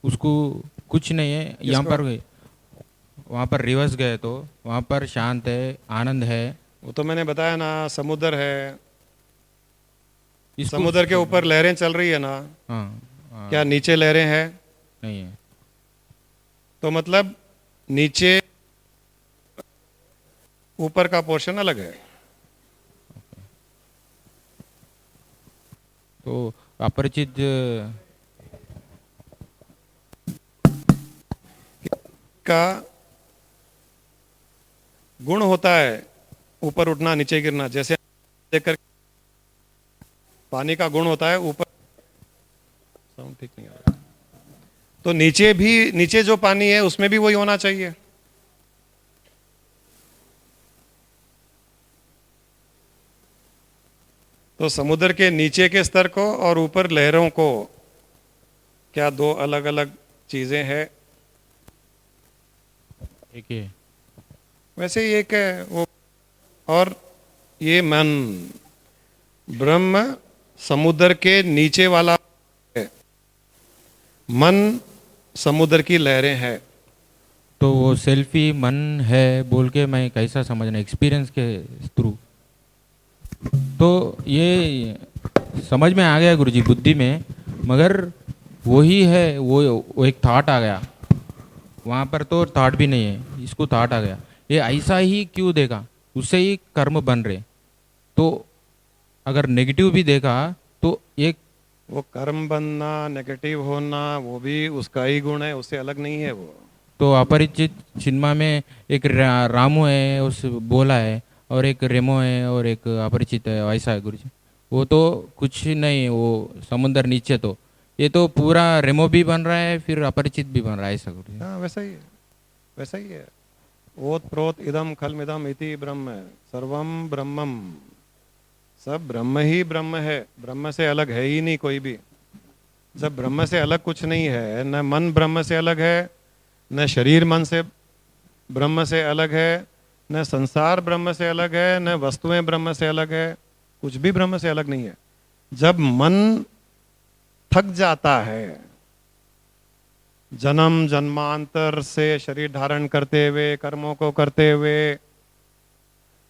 उसको कुछ नहीं है। यहाँ पर वहाँ पर रिवर्स गए तो वहाँ पर शांत है, आनंद है। वो तो मैंने बताया ना, समुद्र है, समुद्र के ऊपर लहरें चल रही है ना। हाँ, क्या नीचे लहरें हैं? नहीं है। तो मतलब नीचे ऊपर का पोर्शन अलग है। तो अपरिचित का गुण होता है ऊपर उठना नीचे गिरना, जैसे देखकर पानी का गुण होता है ऊपर। साउंड ठीक नहीं आ रहा। तो नीचे भी, नीचे जो पानी है उसमें भी वही होना चाहिए। तो समुद्र के नीचे के स्तर को और ऊपर लहरों को, क्या दो अलग अलग चीजें हैं? एक ही है। वैसे ही एक है वो। और ये मन, ब्रह्म समुद्र के नीचे वाला है, मन समुद्र की लहरें हैं। तो वो सेल्फी मन है बोल के मैं कैसा समझना, एक्सपीरियंस के थ्रू? तो ये समझ में आ गया गुरुजी बुद्धि में, मगर वही है, वो एक थॉट आ गया वहाँ पर, तो थॉट भी नहीं है, इसको थॉट आ गया, ये ऐसा ही क्यों देखा, उससे ही कर्म बन रहे। तो अगर नेगेटिव भी देखा तो एक वो कर्म बनना, नेगेटिव होना, वो भी उसका ही गुण है, उससे अलग नहीं है वो। तो अपरिचित सिनेमा में एक रामू है उस बोला है, और एक रेमो है, और एक अपरिचित है, ऐसा है गुरुजी। वो तो कुछ नहीं, वो समुद्र नीचे, तो ये तो पूरा रेमो भी बन रहा है, फिर अपरिचित भी बन रहा है, ऐसा गुरुजी। हाँ वैसा ही है, वैसा ही है। ओत प्रोत इदम खलमिदम इति ब्रह्म, सर्वम ब्रह्मम, सब ब्रह्म ही ब्रह्म है, ब्रह्म से अलग है ही नहीं कोई भी। जब ब्रह्म से अलग कुछ नहीं है, न मन ब्रह्म से अलग है, न शरीर मन से ब्रह्म से अलग है, न संसार ब्रह्म से अलग है, न वस्तुएं ब्रह्म से अलग है, कुछ भी ब्रह्म से अलग नहीं है। जब मन थक जाता है जन्म जन्मांतर से शरीर धारण करते हुए, कर्मों को करते हुए,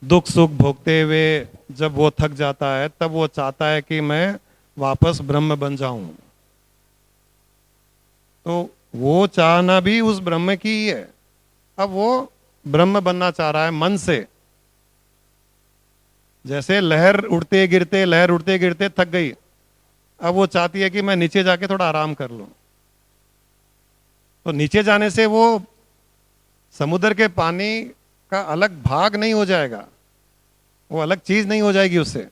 दुख सुख भोगते हुए, जब वो थक जाता है तब वो चाहता है कि मैं वापस ब्रह्म बन जाऊं। तो वो चाहना भी उस ब्रह्म की ही है। अब वो ब्रह्म बनना चाह रहा है मन से। जैसे लहर उड़ते गिरते थक गई, अब वो चाहती है कि मैं नीचे जाके थोड़ा आराम कर लूं। तो नीचे जाने से वो समुद्र के पानी का अलग भाग नहीं हो जाएगा, वो अलग चीज नहीं हो जाएगी उससे।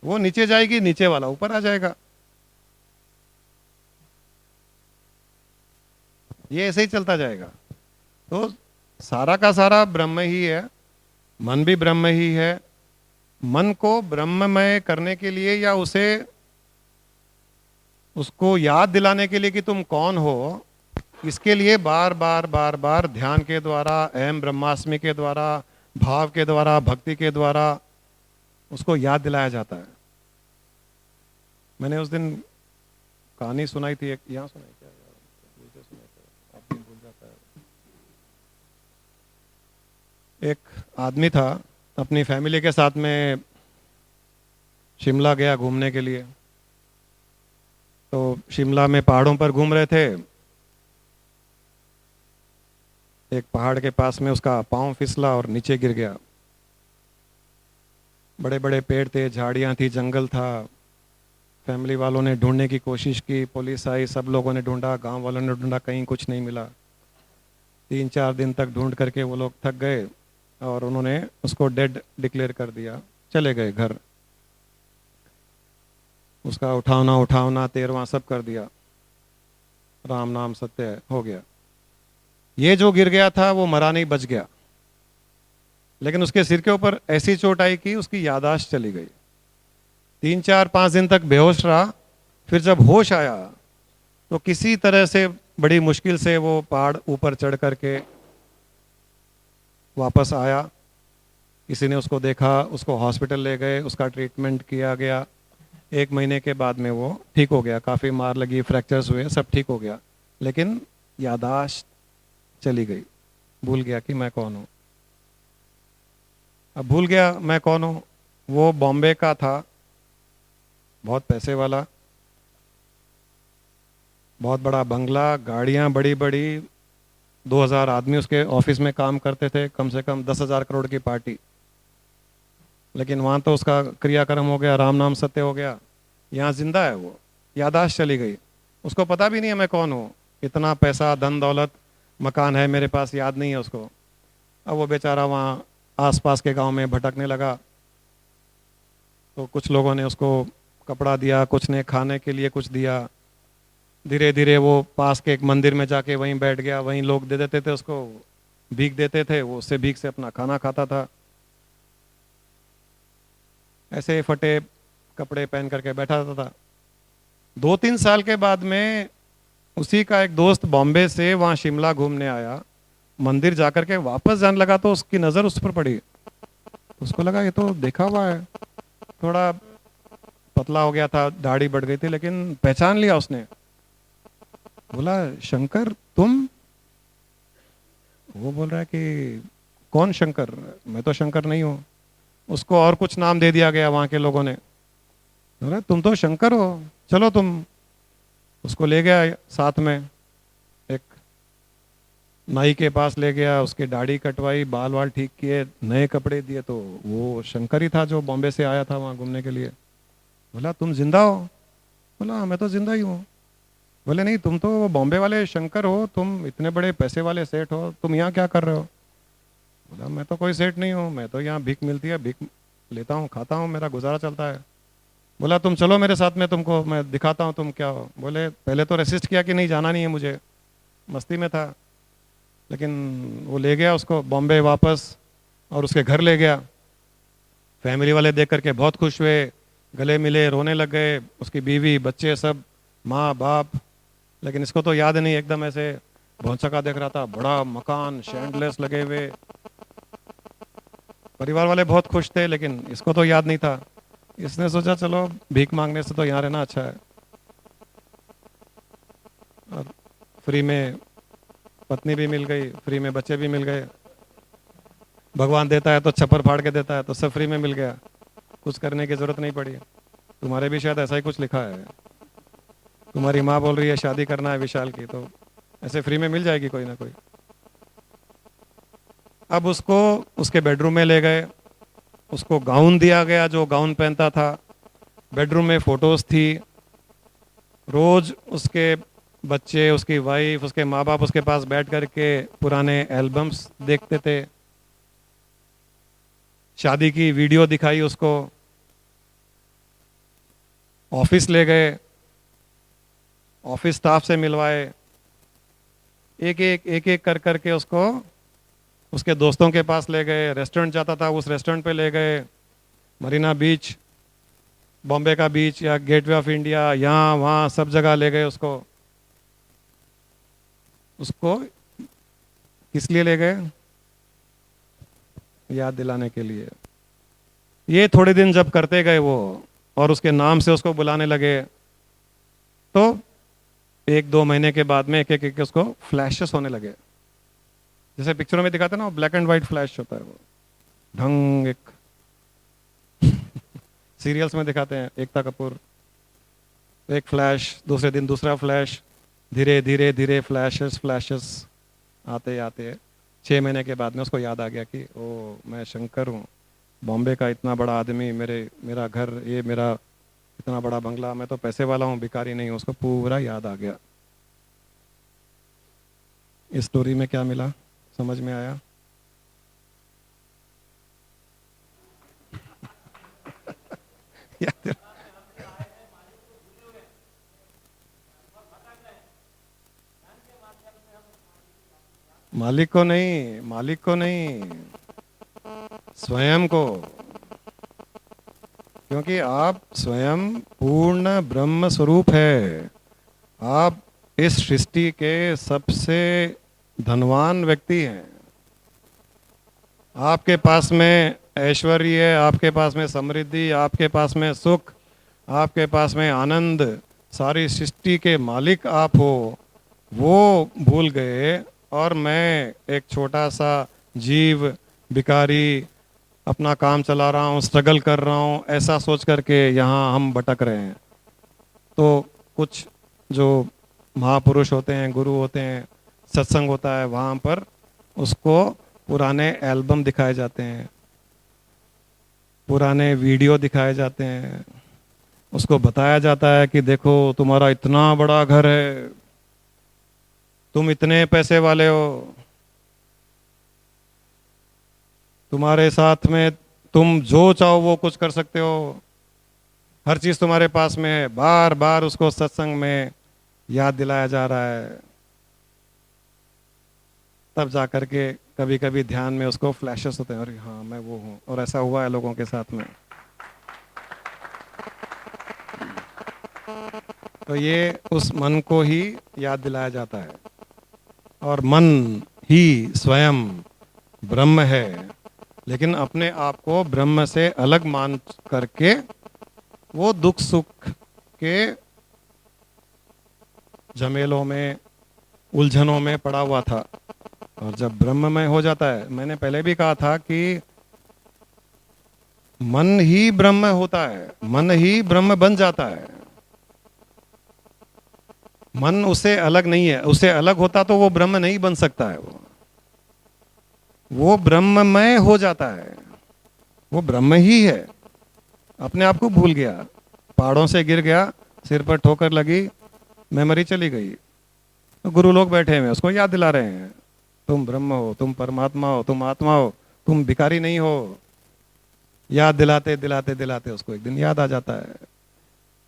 वो नीचे जाएगी, नीचे वाला ऊपर आ जाएगा। ये ऐसे ही चलता जाएगा। तो सारा का सारा ब्रह्म ही है, मन भी ब्रह्म ही है। मन को ब्रह्ममय करने के लिए या उसको याद दिलाने के लिए कि तुम कौन हो, इसके लिए बार बार ध्यान के द्वारा, अहम ब्रह्मास्मि के द्वारा, भाव के द्वारा, भक्ति के द्वारा उसको याद दिलाया जाता है। मैंने उस दिन कहानी सुनाई थी, एक यहाँ सुनाई क्या यार, भूल से सुनाई क्या, आदमी भूल जाता है। एक आदमी था, अपनी फैमिली के साथ में शिमला गया घूमने के लिए। तो शिमला में पहाड़ों पर घूम रहे थे, एक पहाड़ के पास में उसका पाँव फिसला और नीचे गिर गया। बड़े बड़े पेड़ थे, झाड़ियाँ थी, जंगल था। फैमिली वालों ने ढूंढने की कोशिश की, पुलिस आई, सब लोगों ने ढूंढा, गांव वालों ने ढूंढा, कहीं कुछ नहीं मिला। 3-4 दिन तक ढूंढ करके वो लोग थक गए और उन्होंने उसको डेड डिक्लेयर कर दिया, चले गए घर। उसका उठावना उठावना तेरवा सब कर दिया, राम नाम सत्य है, हो गया। ये जो गिर गया था वो मरा नहीं, बच गया, लेकिन उसके सिर के ऊपर ऐसी चोट आई कि उसकी याददाश्त चली गई। 3-4-5 दिन तक बेहोश रहा। फिर जब होश आया तो किसी तरह से बड़ी मुश्किल से वो पहाड़ ऊपर चढ़ करके वापस आया। किसी ने उसको देखा, उसको हॉस्पिटल ले गए, उसका ट्रीटमेंट किया गया। 1 महीने के बाद में वो ठीक हो गया। काफ़ी मार लगी, फ्रैक्चर्स हुए, सब ठीक हो गया, लेकिन याददाश्त चली गई। भूल गया कि मैं कौन हूँ। अब भूल गया मैं कौन हूँ। वो बॉम्बे का था, बहुत पैसे वाला, बहुत बड़ा बंगला, गाड़ियाँ बड़ी बड़ी, 2000 आदमी उसके ऑफिस में काम करते थे, कम से कम 10,000 करोड़ की पार्टी। लेकिन वहाँ तो उसका क्रियाक्रम हो गया, राम नाम सत्य हो गया। यहाँ जिंदा है वो, याददाश्त चली गई। उसको पता भी नहीं है मैं कौन हूँ। इतना पैसा, धन दौलत, मकान है मेरे पास, याद नहीं है उसको। अब वो बेचारा वहाँ आसपास के गांव में भटकने लगा। तो कुछ लोगों ने उसको कपड़ा दिया, कुछ ने खाने के लिए कुछ दिया। धीरे धीरे वो पास के एक मंदिर में जाके वहीं बैठ गया। वहीं लोग दे देते थे उसको, भीख देते थे, वो उससे भीख से अपना खाना खाता था। ऐसे फटे कपड़े पहन करके बैठा रहता था। 2-3 साल के बाद में उसी का एक दोस्त बॉम्बे से वहाँ शिमला घूमने आया। मंदिर जाकर के वापस जाने लगा तो उसकी नज़र उस पर पड़ी। उसको लगा ये तो देखा हुआ है। थोड़ा पतला हो गया था, दाढ़ी बढ़ गई थी, लेकिन पहचान लिया उसने। बोला, शंकर तुम? वो बोल रहा है कि कौन शंकर? मैं तो शंकर नहीं हूँ। उसको और कुछ नाम दे दिया गया वहाँ के लोगों ने। बोला, तुम तो शंकर हो, चलो तुम। उसको ले गया साथ में, एक नाई के पास ले गया, उसके दाढ़ी कटवाई, बाल वाल ठीक किए, नए कपड़े दिए। तो वो शंकर ही था जो बॉम्बे से आया था वहाँ घूमने के लिए। बोला, तुम जिंदा हो? बोला, मैं तो जिंदा ही हूँ। बोले, नहीं, तुम तो वो बॉम्बे वाले शंकर हो, तुम इतने बड़े पैसे वाले सेठ हो, तुम यहाँ क्या कर रहे हो? बोला, मैं तो कोई सेठ नहीं हूँ, मैं तो यहाँ भीख मिलती है, भीख लेता हूँ, खाता हूँ, मेरा गुजारा चलता है। बोला, तुम चलो मेरे साथ में, तुमको मैं दिखाता हूँ तुम क्या हो। बोले, पहले तो रेसिस्ट किया कि नहीं जाना नहीं है मुझे, मस्ती में था। लेकिन वो ले गया उसको बॉम्बे वापस और उसके घर ले गया। फैमिली वाले देख करके बहुत खुश हुए, गले मिले, रोने लग गए, उसकी बीवी, बच्चे, सब, माँ बाप। लेकिन इसको तो याद नहीं, एकदम ऐसे भौंचका देख रहा था। बड़ा मकान, शैंडलेस लगे हुए। परिवार वाले बहुत खुश थे, लेकिन इसको तो याद नहीं था। इसने सोचा चलो भीख मांगने से तो यहाँ रहना अच्छा है। और फ्री में पत्नी भी मिल गई, फ्री में बच्चे भी मिल गए। भगवान देता है तो छप्पर फाड़ के देता है, तो सब फ्री में मिल गया, कुछ करने की जरूरत नहीं पड़ी। तुम्हारे भी शायद ऐसा ही कुछ लिखा है। तुम्हारी माँ बोल रही है शादी करना है विशाल की, तो ऐसे फ्री में मिल जाएगी कोई ना कोई। अब उसको उसके बेडरूम में ले गए, उसको गाउन दिया गया जो गाउन पहनता था। बेडरूम में फोटोज थी। रोज उसके बच्चे, उसकी वाइफ, उसके माँ बाप उसके पास बैठ करके पुराने एल्बम्स देखते थे। शादी की वीडियो दिखाई उसको। ऑफिस ले गए, ऑफिस स्टाफ से मिलवाए। एक एक कर करके उसको उसके दोस्तों के पास ले गए। रेस्टोरेंट जाता था, उस रेस्टोरेंट पे ले गए। मरीना बीच, बॉम्बे का बीच, या गेटवे ऑफ इंडिया, यहाँ वहाँ सब जगह ले गए उसको। उसको किस लिए ले गए? याद दिलाने के लिए। ये थोड़े दिन जब करते गए वो और उसके नाम से उसको बुलाने लगे, तो 1-2 महीने के बाद में एक एक एक उसको फ्लैशेस होने लगे, जैसे पिक्चरों में दिखाते हैं ना, ब्लैक एंड व्हाइट फ्लैश होता है वो ढंग, एक सीरियल्स में दिखाते हैं एकता कपूर, एक फ्लैश, दूसरे दिन दूसरा फ्लैश, धीरे धीरे धीरे फ्लैशेस फ्लैशेस आते आते 6 महीने के बाद में उसको याद आ गया कि ओ मैं शंकर हूँ, बॉम्बे का इतना बड़ा आदमी, मेरा घर, ये मेरा इतना बड़ा बंगला, मैं तो पैसे वाला हूँ, भिखारी नहीं हूँ। उसको पूरा याद आ गया। इस स्टोरी में क्या मिला, समझ में आया? याद? मालिक को नहीं, मालिक को नहीं, स्वयं को, क्योंकि आप स्वयं पूर्ण ब्रह्म स्वरूप है। आप इस सृष्टि के सबसे धनवान व्यक्ति हैं। आपके पास में ऐश्वर्य है, आपके पास में समृद्धि, आपके पास में सुख, आपके पास में आनंद, सारी सृष्टि के मालिक आप हो, वो भूल गए और मैं एक छोटा सा जीव, भिखारी, अपना काम चला रहा हूँ, स्ट्रगल कर रहा हूँ, ऐसा सोच करके यहाँ हम भटक रहे हैं। तो कुछ जो महापुरुष होते हैं, गुरु होते हैं, सत्संग होता है, वहाँ पर उसको पुराने एल्बम दिखाए जाते हैं, पुराने वीडियो दिखाए जाते हैं, उसको बताया जाता है कि देखो तुम्हारा इतना बड़ा घर है, तुम इतने पैसे वाले हो, तुम्हारे साथ में तुम जो चाहो वो कुछ कर सकते हो, हर चीज तुम्हारे पास में है। बार बार उसको सत्संग में याद दिलाया जा रहा है, तब जाकर के कभी कभी ध्यान में उसको फ्लैशेस होते हैं, अरे हाँ मैं वो हूँ। और ऐसा हुआ है लोगों के साथ में। तो ये उस मन को ही याद दिलाया जाता है, और मन ही स्वयं ब्रह्म है, लेकिन अपने आप को ब्रह्म से अलग मान करके वो दुख सुख के झमेलों में, उलझनों में पड़ा हुआ था। और जब ब्रह्ममय हो जाता है, मैंने पहले भी कहा था कि मन ही ब्रह्म होता है, मन ही ब्रह्म बन जाता है। मन उससे अलग नहीं है, उससे अलग होता तो वो ब्रह्म नहीं बन सकता है। वो ब्रह्ममय हो जाता है, वो ब्रह्म ही है। अपने आप को भूल गया, पहाड़ों से गिर गया, सिर पर ठोकर लगी, मेमोरी चली गई। तो गुरु लोग बैठे हैं, उसको याद दिला रहे हैं, तुम ब्रह्म हो, तुम परमात्मा हो, तुम आत्मा हो, तुम भिखारी नहीं हो। याद दिलाते दिलाते दिलाते उसको एक दिन याद आ जाता है।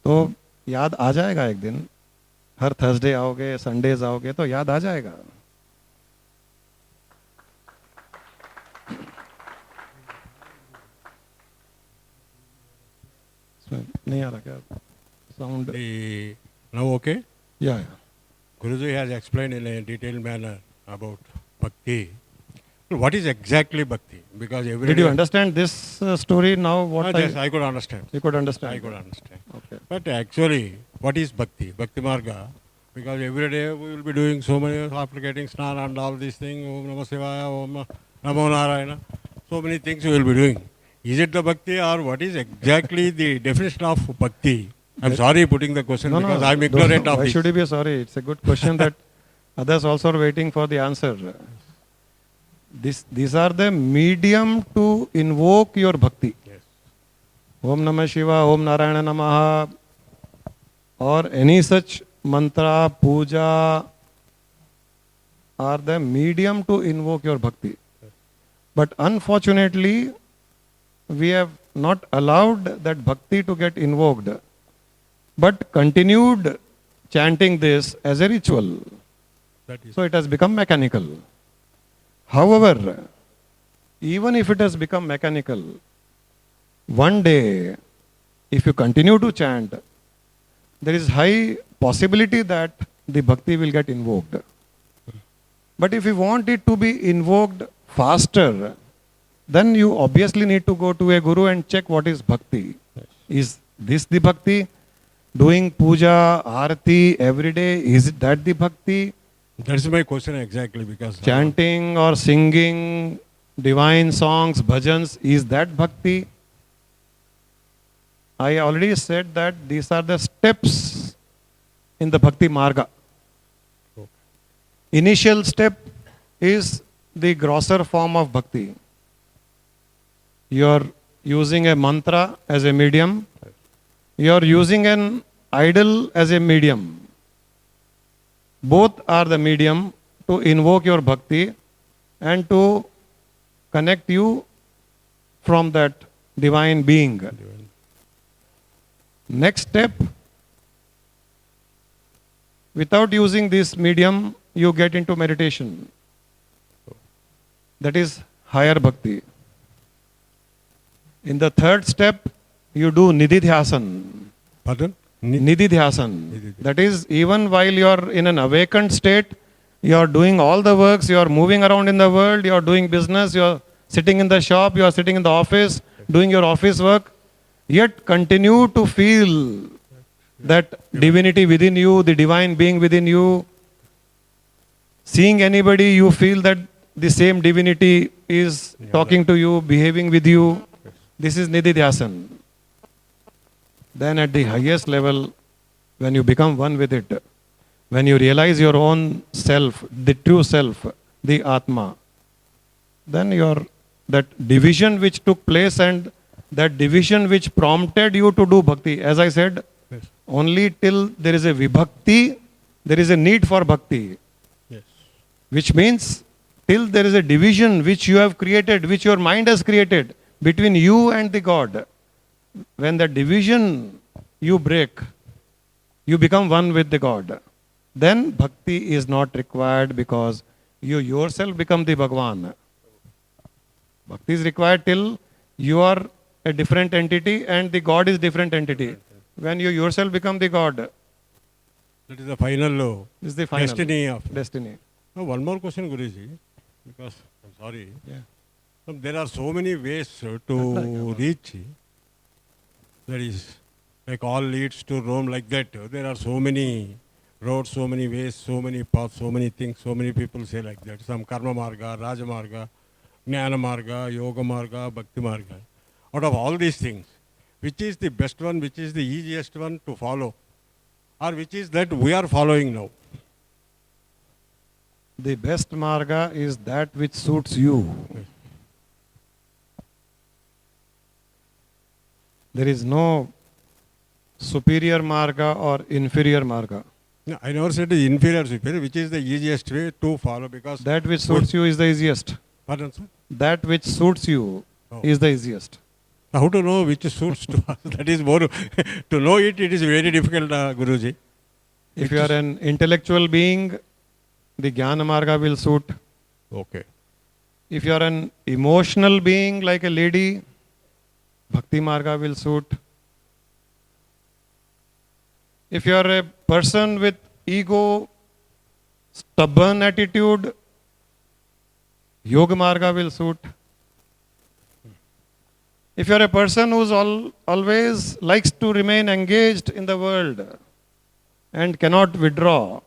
तो याद आ जाएगा एक दिन, हर थर्सडे आओगे, संडेज आओगे तो याद आ जाएगा। नहीं आ रहा क्या साउंड? Now okay? या Guruji has explained in a detailed manner about bhakti. What is exactly bhakti? Because every Did you day- understand this story now? What Yes, I could understand. you could understand? I could understand. Okay. But actually, what is bhakti? Bhakti marga. Because every day we will be doing so many, after getting snan and all these things, Om Namah Shivaya, Om Namo Narayana, so many things we will be doing. Is it the bhakti, or what is exactly the definition of bhakti? I'm sorry putting the question because I'm ignorant of Why this. should you be sorry? It's a good question that others also are waiting for the answer. These are the medium to invoke your bhakti. Yes. Om Namah Shiva, Om Narayana Namaha, or any such mantra, puja are the medium to invoke your bhakti. But unfortunately, we have not allowed that bhakti to get invoked, but continued chanting this as a ritual. That is. So it has become mechanical. However, even if it has become mechanical, one day, if you continue to chant, there is high possibility that the bhakti will get invoked. But if you want it to be invoked faster, then you obviously need to go to a guru and check what is bhakti. Is this the bhakti? Doing puja, arati every day, is that the bhakti? That's my question exactly, because Chanting or singing divine songs, bhajans, is that bhakti? I already said that these are the steps in the bhakti marga. Initial step is the grosser form of bhakti. You are using a mantra as a medium. You are using an idol as a medium. Both are the medium to invoke your bhakti and to connect you from that divine being. Next step, without using this medium, you get into meditation. That is higher bhakti. In the third step, you do nididhyasan. pardon? Nididhyasan. That is, even while you are in an awakened state, you are doing all the works, you are moving around in the world, you are doing business, you are sitting in the shop, you are sitting in the office, doing your office work, yet continue to feel that divinity within you, the divine being within you. Seeing anybody, you feel that the same divinity is talking to you, behaving with you. This is nididhyasan. Then at the highest level, when you become one with it, when you realize your own self, the true self, the Atma, then that division which took place and that division which prompted you to do bhakti, as I said, Yes. only till there is a vibhakti, there is a need for bhakti. Yes. Which means till there is a division which you have created, which your mind has created between you and the God. When that division you break, you become one with the God. Then bhakti is not required because you yourself become the Bhagwan. Bhakti is required till you are a different entity and the God is different entity. When you yourself become the God, That is the final this is the final destiny of. destiny. Now, one more question, Guruji, because I'm sorry. Yeah. There are so many ways to reach. That is, like all leads to Rome, like that. There are so many roads, so many ways, so many paths, so many things, so many people say like that. Some karma marga, raja marga, jnana marga, yoga marga, bhakti marga. Out of all these things, which is the best one, which is the easiest one to follow, or which is that we are following now? The best marga is that which suits you. There is no superior marga or inferior marga. No, I never said the inferior superior, which is the easiest way to follow, because That which suits you is the easiest. pardon, sir? That which suits you is the easiest. How to know which suits to us? That is more, to know it is very difficult, Guruji. If you are an intellectual being, the Jnana marga will suit. Okay. If you are an emotional being like a lady, Bhakti marga will suit. If you are a person with ego, stubborn attitude, Yoga marga will suit. If you are a person who's always likes to remain engaged in the world and cannot withdraw,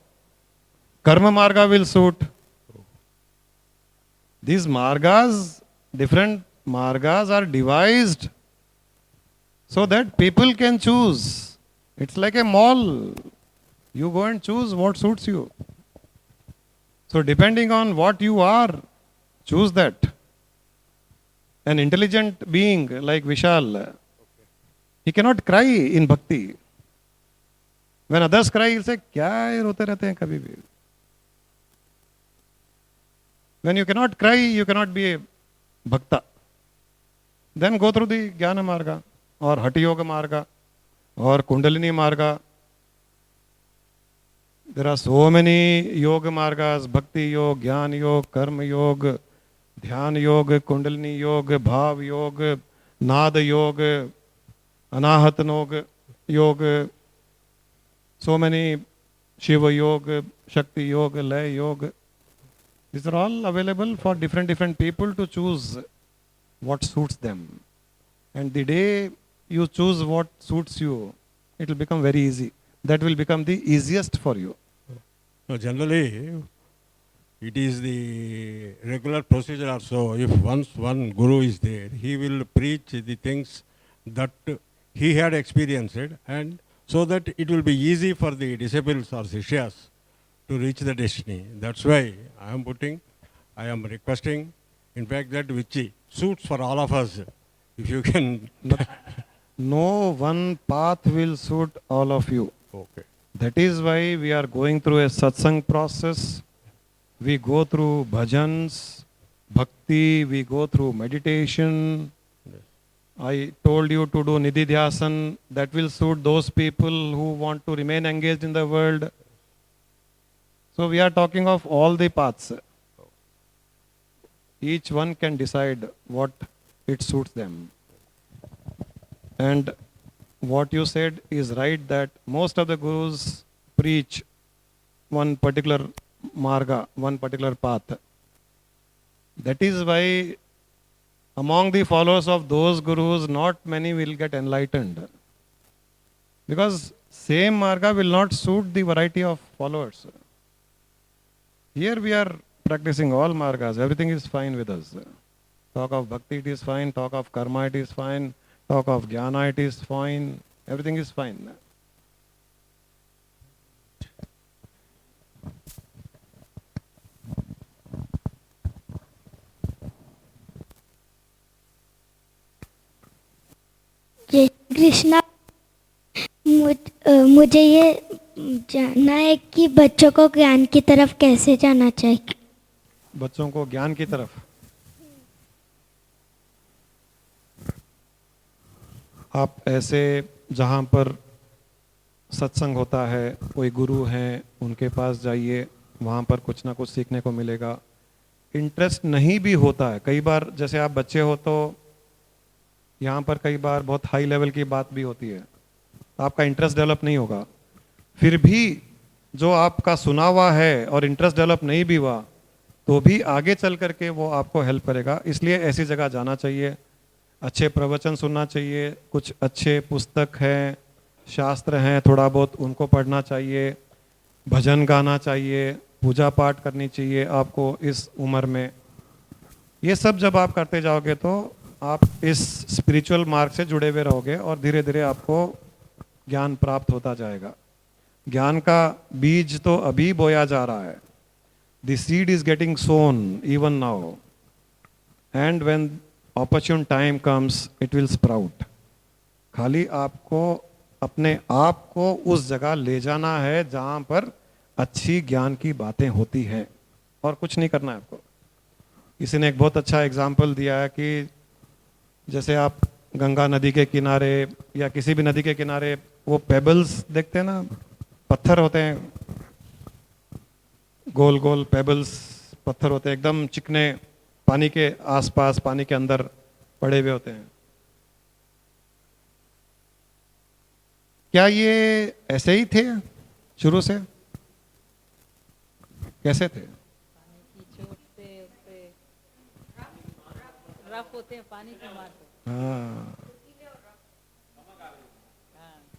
Karma marga will suit. These margas, different margas are devised so that people can choose. It's like a mall. You go and choose what suits you. So depending on what you are, choose that. An intelligent being like Vishal, he cannot cry in bhakti. When others cry, he'll say, "Kya ye rote rehte hain kabhi bhi." When you cannot cry, you cannot be a bhakta. Then go through the Jnana marga or Hatha Yoga marga or Kundalini marga. There are so many yoga margas: Bhakti Yoga, Jnana Yoga, Karma Yoga, Dhyan Yoga, Kundalini Yoga, Bhav Yoga, Nada Yoga, Anahat Yoga, so many Shiva Yoga, Shakti Yoga, Lay Yoga. These are all available for different people to choose what suits them. And the day you choose what suits you, it will become very easy. That will become the easiest for you. No, generally, it is the regular procedure also. If once one guru is there, he will preach the things that he had experienced, and so that it will be easy for the disciples or sishyas to reach the destiny. That's why I am requesting, in fact, that which suits for all of us. If you can. No one path will suit all of you. Okay. That is why we are going through a satsang process. We go through bhajans, bhakti, we go through meditation. I told you to do Nidhi Dhyasan. That will suit those people who want to remain engaged in the world. So we are talking of all the paths. Each one can decide what it suits them. And what you said is right, that most of the gurus preach one particular marga, one particular path. That is why among the followers of those gurus, not many will get enlightened. Because same marga will not suit the variety of followers. Here we are practicing all margas. Everything is fine with us. Talk of bhakti, it is fine. Talk of karma, it is fine. Talk of jnana, it is fine. Everything is fine. जय कृष्णा। मुझे ये जानना है कि बच्चों को ज्ञान की तरफ कैसे जाना चाहिए। बच्चों को ज्ञान की तरफ आप ऐसे जहाँ पर सत्संग होता है, कोई गुरु हैं, उनके पास जाइए, वहाँ पर कुछ ना कुछ सीखने को मिलेगा। इंटरेस्ट नहीं भी होता है कई बार, जैसे आप बच्चे हो तो यहाँ पर कई बार बहुत हाई लेवल की बात भी होती है, आपका इंटरेस्ट डेवलप नहीं होगा। फिर भी जो आपका सुना हुआ है और इंटरेस्ट डेवलप नहीं भी हुआ तो भी आगे चल करके वो आपको हेल्प करेगा। इसलिए ऐसी जगह जाना चाहिए, अच्छे प्रवचन सुनना चाहिए, कुछ अच्छे पुस्तक हैं, शास्त्र हैं, थोड़ा बहुत उनको पढ़ना चाहिए, भजन गाना चाहिए, पूजा पाठ करनी चाहिए आपको इस उम्र में। ये सब जब आप करते जाओगे तो आप इस स्पिरिचुअल मार्ग से जुड़े हुए रहोगे और धीरे धीरे आपको ज्ञान प्राप्त होता जाएगा। ज्ञान का बीज तो अभी बोया जा रहा है। The seed is getting sown even now, and when opportune time comes it will sprout। खाली आपको अपने आप को उस जगह ले जाना है जहाँ पर अच्छी ज्ञान की बातें होती हैं, और कुछ नहीं करना है आपको। किसी ने एक बहुत अच्छा एग्जाम्पल दिया है कि जैसे आप गंगा नदी के किनारे या किसी भी नदी के किनारे वो पेबल्स देखते हैं ना, पत्थर होते हैं, गोल गोल पेबल्स पत्थर होते हैं, एकदम चिकने, पानी के आसपास, पानी के अंदर पड़े हुए होते हैं। क्या ये ऐसे ही थे शुरू से? कैसे थे? रफ होते हैं, पानी के मारते। हाँ,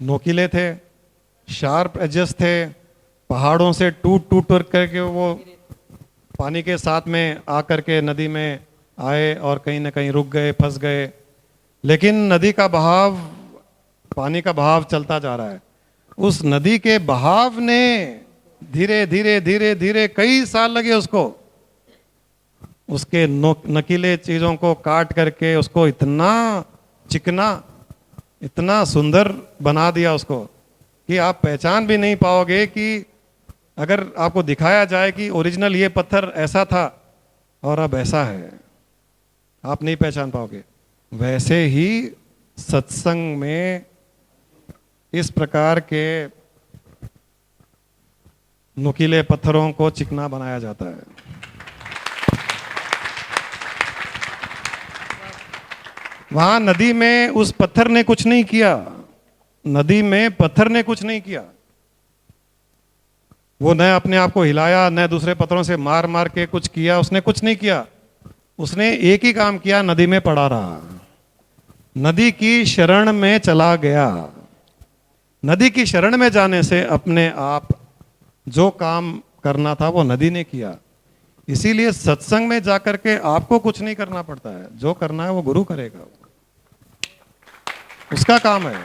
नोकीले थे, शार्प एजेस थे, पहाड़ों से टूट टूट करके वो पानी के साथ में आकर के नदी में आए और कहीं ना कहीं रुक गए, फंस गए। लेकिन नदी का बहाव, पानी का बहाव चलता जा रहा है। उस नदी के बहाव ने धीरे धीरे धीरे धीरे कई साल लगे उसको, उसके नकीले चीज़ों को काट करके उसको इतना चिकना, इतना सुंदर बना दिया उसको कि आप पहचान भी नहीं पाओगे। कि अगर आपको दिखाया जाए कि ओरिजिनल ये पत्थर ऐसा था और अब ऐसा है, आप नहीं पहचान पाओगे। वैसे ही सत्संग में इस प्रकार के नुकीले पत्थरों को चिकना बनाया जाता है। वहां नदी में उस पत्थर ने कुछ नहीं किया, नदी में पत्थर ने कुछ नहीं किया। वो न अपने आप को हिलाया, न दूसरे पत्थरों से मार मार के कुछ किया, उसने कुछ नहीं किया। उसने एक ही काम किया, नदी में पड़ा रहा, नदी की शरण में चला गया। नदी की शरण में जाने से अपने आप जो काम करना था वो नदी ने किया। इसीलिए सत्संग में जाकर के आपको कुछ नहीं करना पड़ता है, जो करना है वो गुरु करेगा, उसका काम है।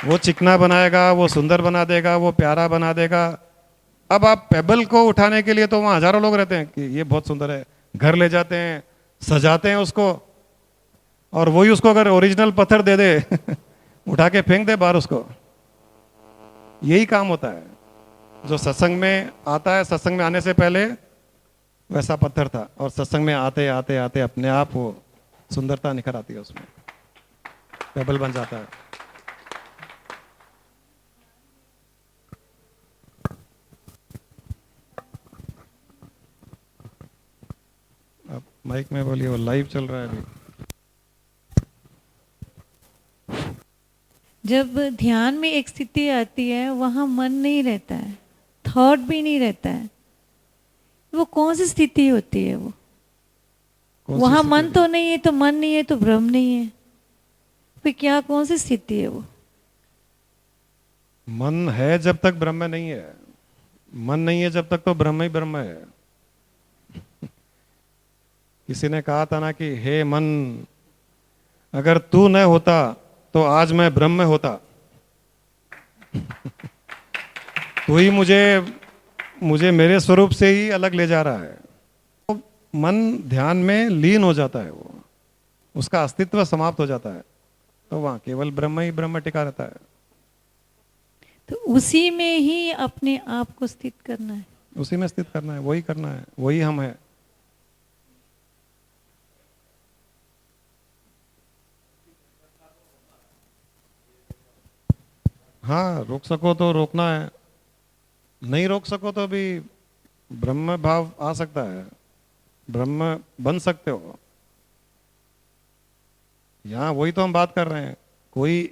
वो चिकना बनाएगा, वो सुंदर बना देगा, वो प्यारा बना देगा। अब आप पेबल को उठाने के लिए तो वहां हजारों लोग रहते हैं कि ये बहुत सुंदर है, घर ले जाते हैं, सजाते हैं उसको, और वही उसको अगर ओरिजिनल पत्थर दे दे उठा के फेंक दे बाहर उसको। यही काम होता है जो सत्संग में आता है। सत्संग में आने से पहले वैसा पत्थर था, और सत्संग में आते आते आते अपने आप वो सुंदरता निखर आती है, उसमें पेबल बन जाता है। अब माइक में बोलिए, वो लाइव चल रहा है अभी। जब ध्यान में एक स्थिति आती है, वहाँ मन नहीं रहता है, थॉट भी नहीं रहता है, वो कौन सी स्थिति होती है? वो कौन सी वहाँ स्थिति मन तो नहीं है, तो मन नहीं है तो ब्रह्म नहीं है, फिर क्या, कौन सी स्थिति है वो? मन है जब तक ब्रह्म नहीं है, मन नहीं है जब तक तो ब्रह्म ही ब्रह्म है। किसी ने कहा था ना कि हे मन, अगर तू न होता तो आज मैं ब्रह्म होता। तू ही मुझे मेरे स्वरूप से ही अलग ले जा रहा है। तो मन ध्यान में लीन हो जाता है, वो उसका अस्तित्व समाप्त हो जाता है, तो वहां केवल ब्रह्म ही ब्रह्म टिका रहता है। तो उसी में ही अपने आप को स्थित करना है, उसी में स्थित करना है, वही करना है, वही हम है। हाँ, रोक सको तो रोकना है, नहीं रोक सको तो भी ब्रह्म भाव आ सकता है, ब्रह्म बन सकते हो। यहाँ वही तो हम बात कर रहे हैं। कोई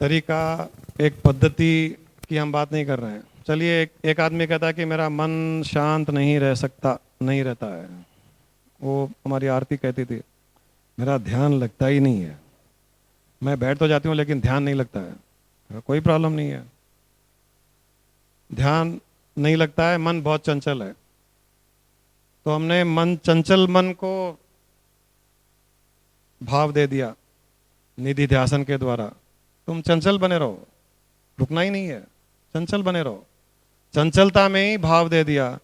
तरीका, एक पद्धति की हम बात नहीं कर रहे हैं। चलिए, एक आदमी कहता है कि मेरा मन शांत नहीं रह सकता, नहीं रहता है। वो हमारी आरती कहती थी, मेरा ध्यान लगता ही नहीं है, मैं बैठ तो जाती हूँ लेकिन ध्यान नहीं लगता है। कोई प्रॉब्लम नहीं है, ध्यान नहीं लगता है, मन बहुत चंचल है। तो हमने चंचल मन को भाव दे दिया निधि ध्यासन के द्वारा। तुम चंचल बने रहो, रुकना ही नहीं है, चंचल बने रहो। चंचलता में ही भाव दे दिया,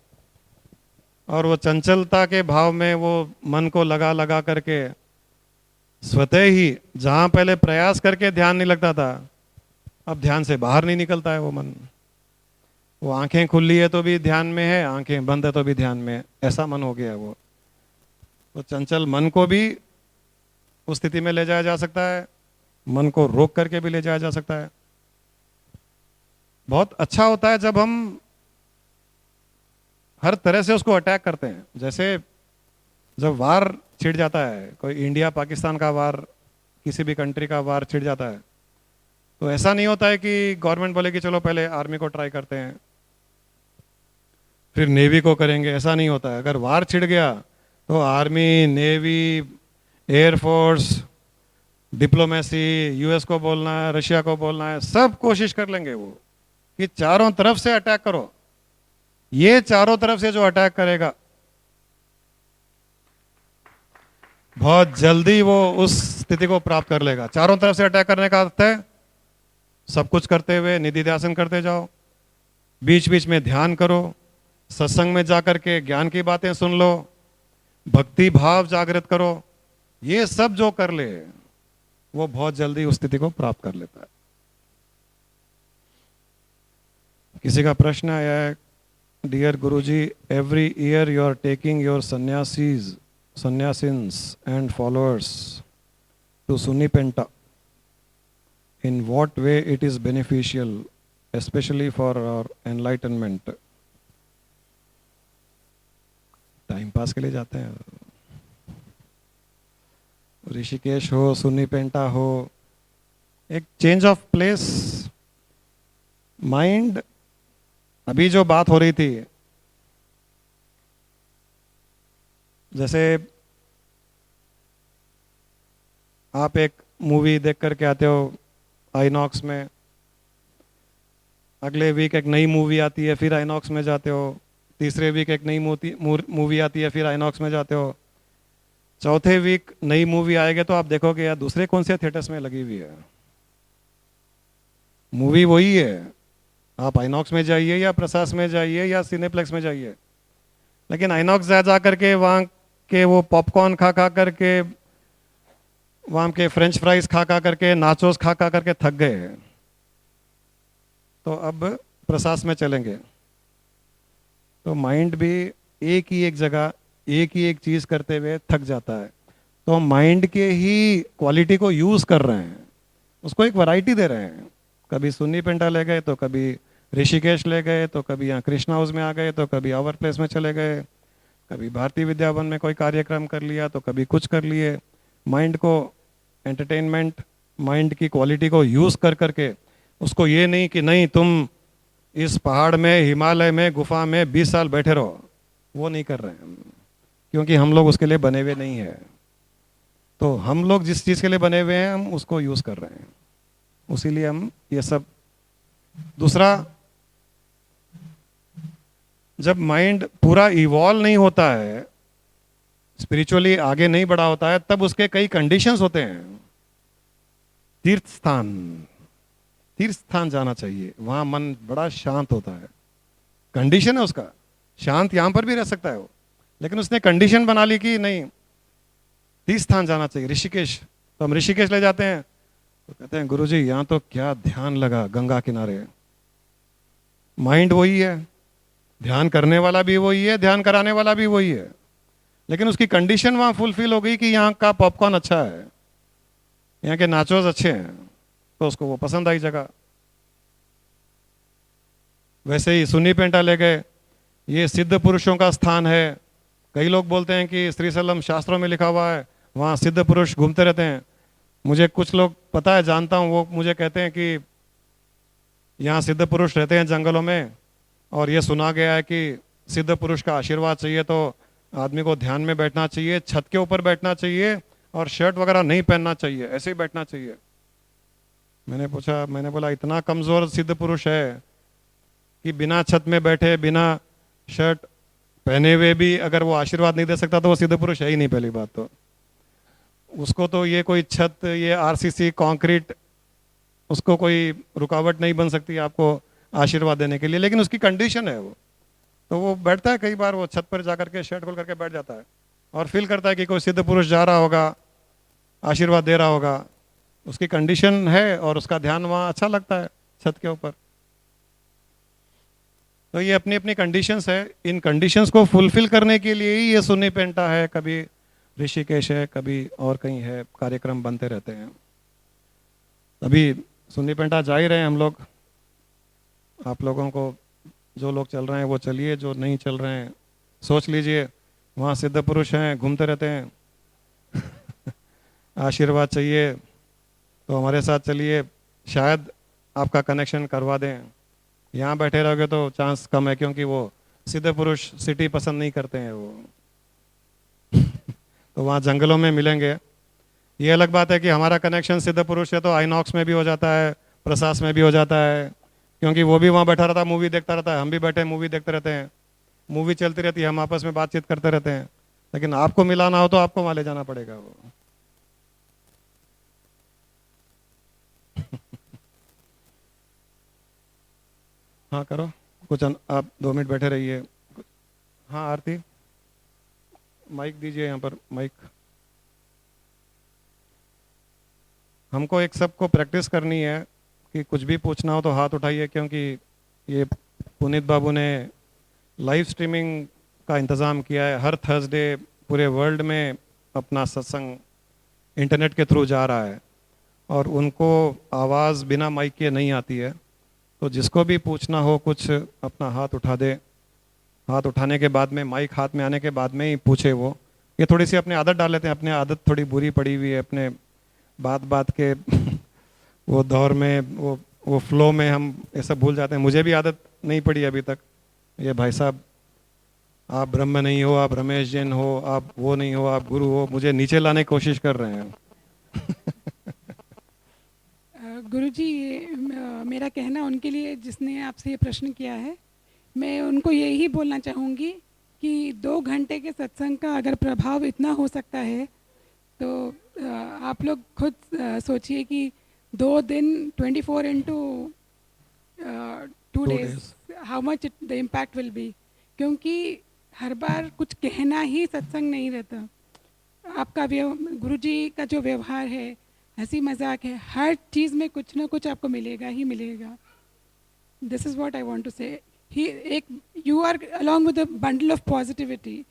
और वो चंचलता के भाव में वो मन को लगा लगा करके स्वतः ही, जहां पहले प्रयास करके ध्यान नहीं लगता था, अब ध्यान से बाहर नहीं निकलता है वो मन। वो आंखें खुली है तो भी ध्यान में है, आंखें बंद है तो भी ध्यान में है, ऐसा मन हो गया है वो। तो चंचल मन को भी उस स्थिति में ले जाया जा सकता है, मन को रोक करके भी ले जाया जा सकता है। बहुत अच्छा होता है जब हम हर तरह से उसको अटैक करते हैं। जैसे जब वार छिड़ जाता है, कोई इंडिया पाकिस्तान का वार, किसी भी कंट्री का वार छिड़ जाता है, तो ऐसा नहीं होता है कि गवर्नमेंट बोले कि चलो पहले आर्मी को ट्राई करते हैं, फिर नेवी को करेंगे। ऐसा नहीं होता है। अगर वार छिड़ गया तो army, navy, air force, diplomacy, US को बोलना है, रशिया को बोलना है, सब कोशिश कर लेंगे वो कि चारों तरफ से अटैक करो। ये चारों तरफ से जो अटैक करेगा, बहुत जल्दी वो उस स्थिति को प्राप्त कर लेगा। चारों तरफ से अटैक करने का अर्थ है सब कुछ करते हुए निधि ध्यान करते जाओ, बीच बीच में ध्यान करो, सत्संग में जाकर के ज्ञान की बातें सुन लो, भक्ति भाव जागृत करो। ये सब जो कर ले वो बहुत जल्दी उस स्थिति को प्राप्त कर लेता है। किसी का प्रश्न आया है, dear Guruji, every year you are taking your sannyasins and followers to Sunipenta. In what way it is beneficial, especially for our enlightenment? Time pass के लिए जाते हैं, ऋषिकेश हो, सुनीपेंटा हो, एक चेंज ऑफ प्लेस, माइंड अभी जो बात हो रही थी, जैसे आप एक मूवी देख करके आते हो आईनॉक्स में, अगले वीक एक नई मूवी आती है, फिर आईनॉक्स में जाते हो, तीसरे वीक एक नई मूवी आती है, फिर आईनॉक्स में जाते हो, चौथे वीक नई मूवी आएगी तो आप देखोगे यार दूसरे कौन से थिएटर्स में लगी हुई है, मूवी वही है। आप आईनॉक्स में जाइए या प्रसास में जाइए या सिनेप्लेक्स में जाइए, लेकिन आईनॉक्स जा करके वहाँ के वो पॉपकॉर्न खा खा करके, वहाँ के फ्रेंच फ्राइज खा खा करके, नाचोस खा खा करके थक गए हैं, तो अब प्रसास में चलेंगे। तो माइंड भी एक ही एक जगह एक ही एक चीज़ करते हुए थक जाता है, तो माइंड के ही क्वालिटी को यूज़ कर रहे हैं, उसको एक वैरायटी दे रहे हैं। कभी सुन्नी पेंटा ले गए, तो कभी ऋषिकेश ले गए, तो कभी यहाँ कृष्णा हाउस में आ गए, तो कभी आवर प्लेस में चले गए, कभी भारतीय विद्यावन में कोई कार्यक्रम कर लिया, तो कभी कुछ कर लिए। माइंड को एंटरटेनमेंट, माइंड की क्वालिटी को यूज़ कर करके, उसको ये नहीं कि नहीं तुम इस पहाड़ में, हिमालय में, गुफा में 20 साल बैठे रहो, वो नहीं कर रहे हैं, क्योंकि हम लोग उसके लिए बने हुए नहीं हैं। तो हम लोग जिस चीज़ के लिए बने हुए हैं हम उसको यूज़ कर रहे हैं, उसीलिए हम ये सब। दूसरा, जब माइंड पूरा इवॉल्व नहीं होता है, स्पिरिचुअली आगे नहीं बढ़ा होता है, तब उसके कई कंडीशंस होते हैं। तीर्थ स्थान जाना चाहिए, वहां मन बड़ा शांत होता है, कंडीशन है उसका। शांत यहां पर भी रह सकता है वो, लेकिन उसने कंडीशन बना ली कि नहीं तीर्थ स्थान जाना चाहिए, ऋषिकेश। तो हम ऋषिकेश ले जाते हैं, तो कहते हैं गुरुजी यहाँ तो क्या ध्यान लगा गंगा किनारे। माइंड वही है, ध्यान करने वाला भी वही है, ध्यान कराने वाला भी वही है, लेकिन उसकी कंडीशन वहां फुलफिल हो गई कि यहाँ का पॉपकॉर्न अच्छा है, यहाँ के नाचोस अच्छे हैं, तो उसको वो पसंद आई जगह। वैसे ही सुन्नी पेंटा ले गए, ये सिद्ध पुरुषों का स्थान है। कई लोग बोलते हैं कि श्रीशैलम शास्त्रों में लिखा हुआ है, वहाँ सिद्ध पुरुष घूमते रहते हैं। मुझे कुछ लोग पता है, जानता हूँ, वो मुझे कहते हैं कि यहाँ सिद्ध पुरुष रहते हैं जंगलों में, और ये सुना गया है कि सिद्ध पुरुष का आशीर्वाद चाहिए तो आदमी को ध्यान में बैठना चाहिए, छत के ऊपर बैठना चाहिए, और शर्ट वगैरह नहीं पहनना चाहिए, ऐसे ही बैठना चाहिए। मैंने बोला इतना कमज़ोर सिद्ध पुरुष है कि बिना छत में बैठे, बिना शर्ट पहने हुए भी अगर वो आशीर्वाद नहीं दे सकता तो वो सिद्ध पुरुष है ही नहीं। पहली बात तो उसको तो ये कोई छत, ये आरसीसी कंक्रीट, उसको कोई रुकावट नहीं बन सकती आपको आशीर्वाद देने के लिए, लेकिन उसकी कंडीशन है वो। तो वो बैठता है, कई बार वो छत पर जाकर के शर्ट खोल करके बैठ जाता है और फील करता है कि कोई सिद्ध पुरुष जा रहा होगा, आशीर्वाद दे रहा होगा। उसकी कंडीशन है और उसका ध्यान वहाँ अच्छा लगता है छत के ऊपर। तो ये अपनी अपनी कंडीशंस है, इन कंडीशंस को फुलफिल करने के लिए ही ये सुन्नी पेंटा है, कभी ऋषिकेश है, कभी और कहीं है, कार्यक्रम बनते रहते हैं। अभी सुन्नी पेंटा जा ही रहे हैं हम लोग। आप लोगों को, जो लोग चल रहे हैं वो चलिए, जो नहीं चल रहे हैं सोच लीजिए, वहाँ सिद्ध पुरुष हैं, घूमते रहते हैं आशीर्वाद चाहिए तो हमारे साथ चलिए, शायद आपका कनेक्शन करवा दें। यहाँ बैठे रहोगे तो चांस कम है, क्योंकि वो सिद्ध पुरुष सिटी पसंद नहीं करते हैं वो तो वहाँ जंगलों में मिलेंगे। ये अलग बात है कि हमारा कनेक्शन सिद्ध पुरुष है तो आईनॉक्स में भी हो जाता है, प्रसास में भी हो जाता है, क्योंकि वो भी वहाँ बैठा रहता है, मूवी देखता रहता है, हम भी बैठे मूवी देखते रहते हैं, मूवी चलती रहती है, हम आपस में बातचीत करते रहते हैं। लेकिन आपको मिलाना हो तो आपको वहाँ ले जाना पड़ेगा वो हाँ करो कुछ आप 2 मिनट बैठे रहिए। हाँ आरती, माइक दीजिए, यहाँ पर माइक। हमको एक सबको प्रैक्टिस करनी है कि कुछ भी पूछना हो तो हाथ उठाइए, क्योंकि ये पुनीत बाबू ने लाइव स्ट्रीमिंग का इंतज़ाम किया है। हर थर्सडे पूरे वर्ल्ड में अपना सत्संग इंटरनेट के थ्रू जा रहा है और उनको आवाज़ बिना माइक के नहीं आती है। तो जिसको भी पूछना हो कुछ अपना हाथ उठा दे। हाथ उठाने के बाद में, माइक हाथ में आने के बाद में ही पूछे वो। ये थोड़ी सी अपनी आदत डाल लेते हैं, अपनी आदत थोड़ी बुरी पड़ी हुई है अपने बात के वो दौर में, वो फ्लो में हम ये सब भूल जाते हैं। मुझे भी आदत नहीं पढ़ी अभी तक। ये भाई साहब, आप ब्रह्म नहीं हो, आप रमेश जैन हो, आप वो नहीं हो, आप गुरु हो, मुझे नीचे लाने की कोशिश कर रहे हैं। गुरुजी, मेरा कहना उनके लिए जिसने आपसे ये प्रश्न किया है, मैं उनको यही बोलना चाहूँगी कि 2 घंटे के सत्संग का अगर प्रभाव इतना हो सकता है तो आप लोग खुद सोचिए कि 2 दिन 24 into 2 days how much the impact will be. क्योंकि हर बार कुछ कहना ही सत्संग नहीं रहता। आपका गुरुजी का जो व्यवहार है, हंसी मजाक है, हर चीज़ में कुछ ना कुछ आपको मिलेगा ही मिलेगा। This is what I want to say. You are along with a bundle of positivity.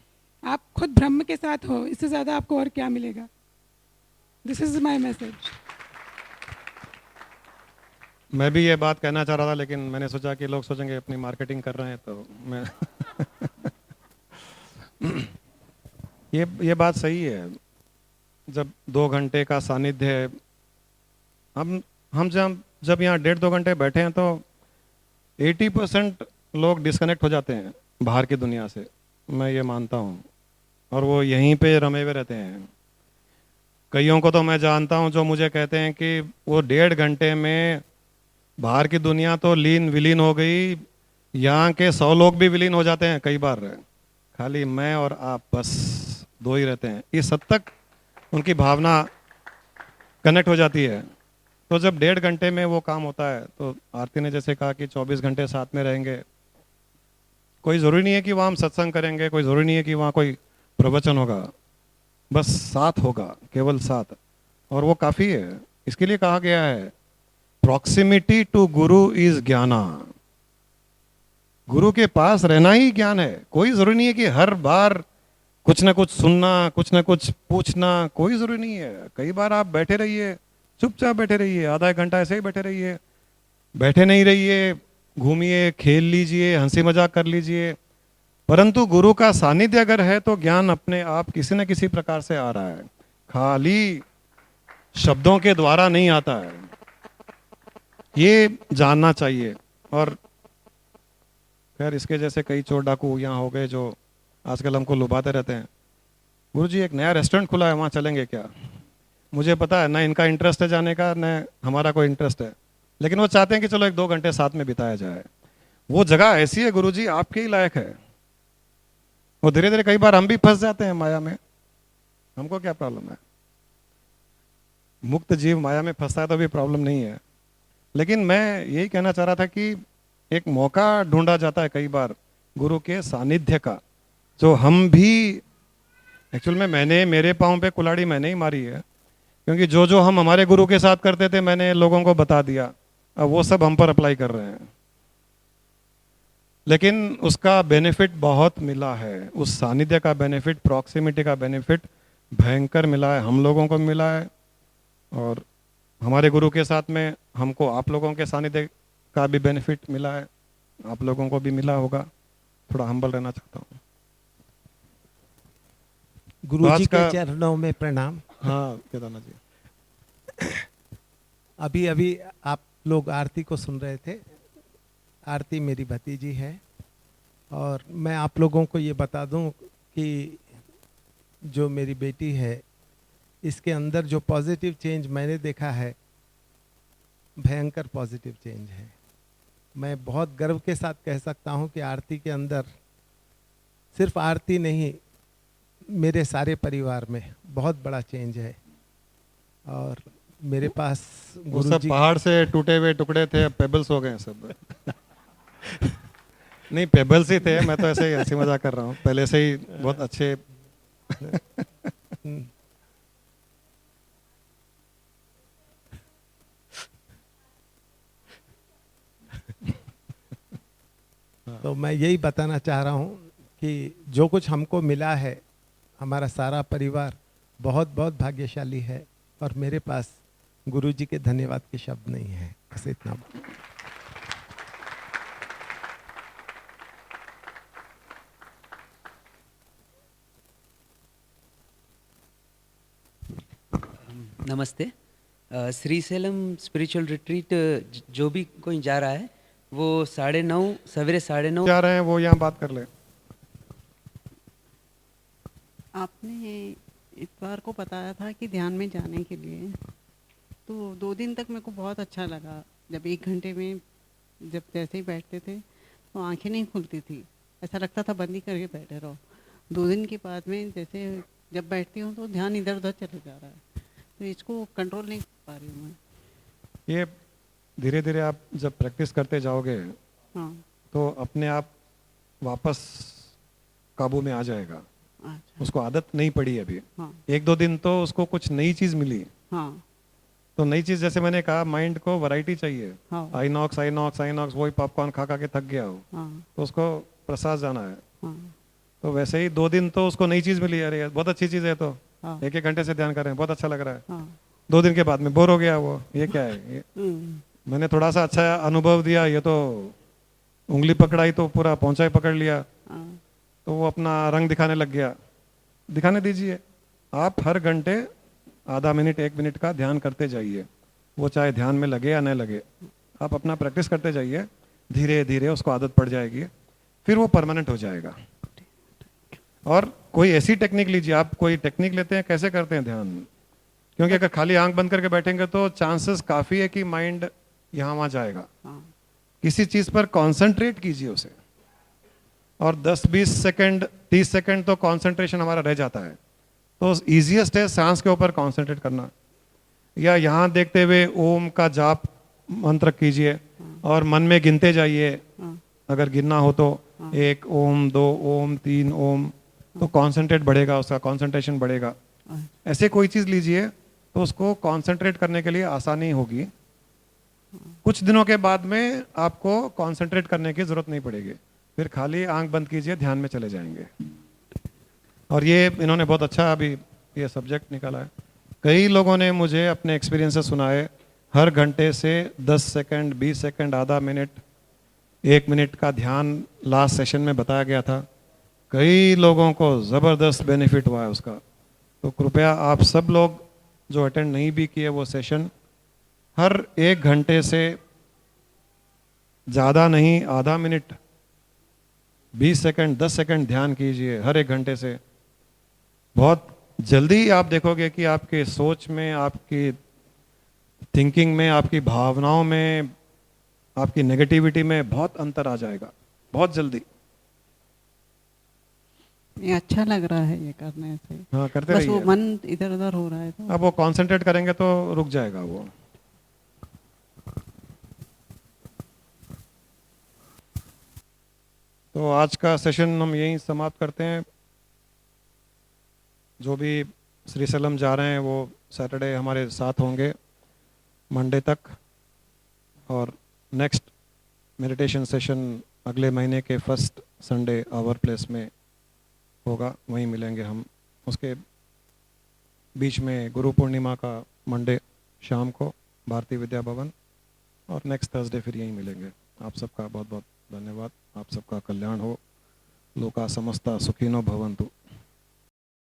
आप खुद ब्रह्म के साथ हो, इससे ज़्यादा आपको और क्या मिलेगा। This is my message. मैं भी ये बात कहना चाह रहा था, लेकिन मैंने सोचा कि लोग सोचेंगे अपनी मार्केटिंग कर रहे हैं, तो मैं ये बात सही है। जब 2 घंटे का सानिध्य है, हम जब यहाँ 1.5-2 घंटे बैठे हैं तो 80% लोग डिस्कनेक्ट हो जाते हैं बाहर की दुनिया से, मैं ये मानता हूँ, और वो यहीं पे रमे हुए रहते हैं। कईयों को तो मैं जानता हूँ जो मुझे कहते हैं कि वो 1.5 घंटे में बाहर की दुनिया तो लीन विलीन हो गई, यहाँ के 100 लोग भी विलीन हो जाते हैं कई बार, खाली मैं और आप बस 2 ही रहते हैं। इस हद तक उनकी भावना कनेक्ट हो जाती है। तो जब 1.5 घंटे में वो काम होता है, तो आरती ने जैसे कहा कि 24 घंटे साथ में रहेंगे। कोई ज़रूरी नहीं है कि वहाँ हम सत्संग करेंगे, कोई ज़रूरी नहीं है कि वहाँ कोई प्रवचन होगा, बस साथ होगा, केवल साथ, और वो काफ़ी है। इसके लिए कहा गया है प्रॉक्सिमिटी टू गुरु इज ज्ञाना। गुरु के पास रहना ही ज्ञान है। कोई ज़रूरी नहीं है कि हर बार कुछ ना कुछ सुनना, कुछ ना कुछ पूछना, कोई ज़रूरी नहीं है। कई बार आप बैठे रहिए, चुपचाप बैठे रहिए, आधा 1 घंटा ऐसे ही बैठे रहिए, बैठे नहीं रहिए, घूमिए, खेल लीजिए, हंसी मजाक कर लीजिए, परंतु गुरु का सानिध्य अगर है तो ज्ञान अपने आप किसी न किसी प्रकार से आ रहा है, खाली शब्दों के द्वारा नहीं आता है। ये जानना चाहिए। और खैर इसके जैसे कई चोर डाकू यहाँ हो गए जो आजकल हमको लुभाते रहते हैं। गुरुजी एक नया रेस्टोरेंट खुला है, वहाँ चलेंगे क्या? मुझे पता है ना इनका इंटरेस्ट है जाने का, न हमारा कोई इंटरेस्ट है, लेकिन वो चाहते हैं कि चलो 1-2 घंटे साथ में बिताया जाए। वो जगह ऐसी है गुरुजी, आपके ही लायक है। वो धीरे धीरे कई बार हम भी फंस जाते हैं माया में, हमको क्या प्रॉब्लम है? मुक्त जीव माया में फंसता है तो भी प्रॉब्लम नहीं है। लेकिन मैं यही कहना चाह रहा था कि एक मौका ढूंढा जाता है कई बार गुरु के सानिध्य का, जो हम भी एक्चुअल में मेरे पाँव पे कुल्हाड़ी मैंने ही मारी है, क्योंकि जो जो हम हमारे गुरु के साथ करते थे मैंने लोगों को बता दिया, अब वो सब हम पर अप्लाई कर रहे हैं। लेकिन उसका बेनिफिट बहुत मिला है, उस सानिध्य का बेनिफिट, प्रॉक्सिमिटी का बेनिफिट भयंकर मिला है, हम लोगों को मिला है। और हमारे गुरु के साथ में हमको आप लोगों के सानिध्य का भी बेनिफिट मिला है, आप लोगों को भी मिला होगा। थोड़ा हम्बल रहना चाहता हूँ। गुरु जी का के चरणों में प्रणाम। हाँ केदारनाथ जी, अभी अभी आप लोग आरती को सुन रहे थे। आरती मेरी भतीजी है, और मैं आप लोगों को ये बता दूं कि जो मेरी बेटी है, इसके अंदर जो पॉजिटिव चेंज मैंने देखा है, भयंकर पॉजिटिव चेंज है। मैं बहुत गर्व के साथ कह सकता हूं कि आरती के अंदर, सिर्फ आरती नहीं, मेरे सारे परिवार में बहुत बड़ा चेंज है। और मेरे पास वो सब गुरुजी, पहाड़ से टूटे हुए टुकड़े थे, अब पेबल्स हो गए हैं सब। नहीं पेबल्स ही थे, मैं तो ऐसे ही हंसी मजाक कर रहा हूँ, पहले से ही बहुत अच्छे। तो मैं यही बताना चाह रहा हूँ कि जो कुछ हमको मिला है, हमारा सारा परिवार बहुत बहुत भाग्यशाली है, और मेरे पास गुरुजी के धन्यवाद के शब्द नहीं है। बस इतना। नमस्ते। श्रीशैलम स्पिरिचुअल रिट्रीट जो भी कोई जा रहा है वो 9:30 सवेरे 9:30 जा रहे हैं वो यहाँ बात कर ले। आपने इतवार को बताया था कि ध्यान में जाने के लिए, तो 2 दिन तक मेरे को बहुत अच्छा लगा। जब 1 घंटे में जब जैसे ही बैठते थे तो आंखें नहीं खुलती थी, ऐसा लगता था बंद ही करके बैठे रहो। 2 दिन के बाद में जैसे जब बैठती हूँ तो ध्यान इधर उधर चले जा रहा है, तो इसको कंट्रोल नहीं कर पा रही हूँ मैं। ये धीरे धीरे आप जब प्रैक्टिस करते जाओगे हाँ। तो अपने आप वापस काबू में आ जाएगा। अच्छा। उसको आदत नहीं पड़ी अभी। हाँ। 1-2 दिन तो उसको कुछ नई चीज मिली। हाँ। तो नई चीज जैसे मैंने कहा, माइंड को वैरायटी चाहिए। हाँ। आइनॉक्स आइनॉक्स आइनॉक्स, वही पॉपकॉर्न खा खा के थक गया हो। हाँ। तो उसको प्रसाद जाना है। हाँ। तो वैसे ही 2 दिन तो उसको नई चीज मिली, अरे यार बहुत अच्छी चीज है, तो हाँ। 1-1 घंटे से ध्यान कर रहे हैं, बहुत अच्छा लग रहा है। हाँ। 2 दिन के बाद में बोर हो गया वो, ये क्या है ये? मैंने थोड़ा सा अच्छा अनुभव दिया, ये तो उंगली पकड़ाई तो पूरा पहुंचा ही पकड़ लिया। तो वो अपना रंग दिखाने लग गया। दिखाने दीजिए। आप हर घंटे आधा मिनट 1 मिनट का ध्यान करते जाइए, वो चाहे ध्यान में लगे या न लगे। आप अपना प्रैक्टिस करते जाइए, धीरे धीरे उसको आदत पड़ जाएगी, फिर वो परमानेंट हो जाएगा। और कोई ऐसी टेक्निक लीजिए। आप कोई टेक्निक लेते हैं, कैसे करते हैं ध्यान? क्योंकि अगर खाली आंख बंद करके बैठेंगे तो चांसेस काफ़ी है कि माइंड यहाँ वहाँ जाएगा। किसी चीज़ पर कॉन्सेंट्रेट कीजिए उसे, और 10-20 सेकंड 30 सेकंड तो कंसंट्रेशन हमारा रह जाता है। तो ईजीएस्ट है सांस के ऊपर कंसंट्रेट करना, या यहाँ देखते हुए ओम का जाप मंत्र कीजिए और मन में गिनते जाइए। अगर गिनना हो तो 1 ओम, 2 ओम, 3 ओम, तो कंसंट्रेट बढ़ेगा, उसका कंसंट्रेशन बढ़ेगा। ऐसे कोई चीज़ लीजिए तो उसको कंसंट्रेट करने के लिए आसानी होगी। कुछ दिनों के बाद में आपको कंसंट्रेट करने की जरूरत नहीं पड़ेगी, फिर खाली आंख बंद कीजिए, ध्यान में चले जाएंगे। और ये इन्होंने बहुत अच्छा अभी ये सब्जेक्ट निकाला है। कई लोगों ने मुझे अपने एक्सपीरियंसेस सुनाए, हर घंटे से 10 सेकंड, 20 सेकंड, आधा मिनट, 1 मिनट का ध्यान लास्ट सेशन में बताया गया था। कई लोगों को ज़बरदस्त बेनिफिट हुआ है उसका। तो कृपया आप सब लोग जो अटेंड नहीं भी किए वो सेशन, हर 1 घंटे से ज़्यादा नहीं, आधा मिनट, 20 सेकंड, 10 सेकंड ध्यान कीजिए हर 1 घंटे से। बहुत जल्दी आप देखोगे कि आपके सोच में, आपकी थिंकिंग में, आपकी भावनाओं में, आपकी नेगेटिविटी में बहुत अंतर आ जाएगा, बहुत जल्दी। ये अच्छा लग रहा है ये करने से। हाँ, करते बस रहिए। वो मन इधर उधर हो रहा है तो अब वो कंसंट्रेट करेंगे तो रुक जाएगा वो। तो आज का सेशन हम यहीं समाप्त करते हैं। जो भी श्रीशैलम जा रहे हैं वो सैटरडे हमारे साथ होंगे मंडे तक, और नेक्स्ट मेडिटेशन सेशन अगले महीने के फर्स्ट संडे आवर प्लेस में होगा, वहीं मिलेंगे हम। उसके बीच में गुरु पूर्णिमा का मंडे शाम को भारती विद्या भवन, और नेक्स्ट थर्सडे फिर यहीं मिलेंगे। आप सबका बहुत बहुत धन्यवाद। आप सबका कल्याण हो। लोका समस्ता सुखिनो भवन्तु।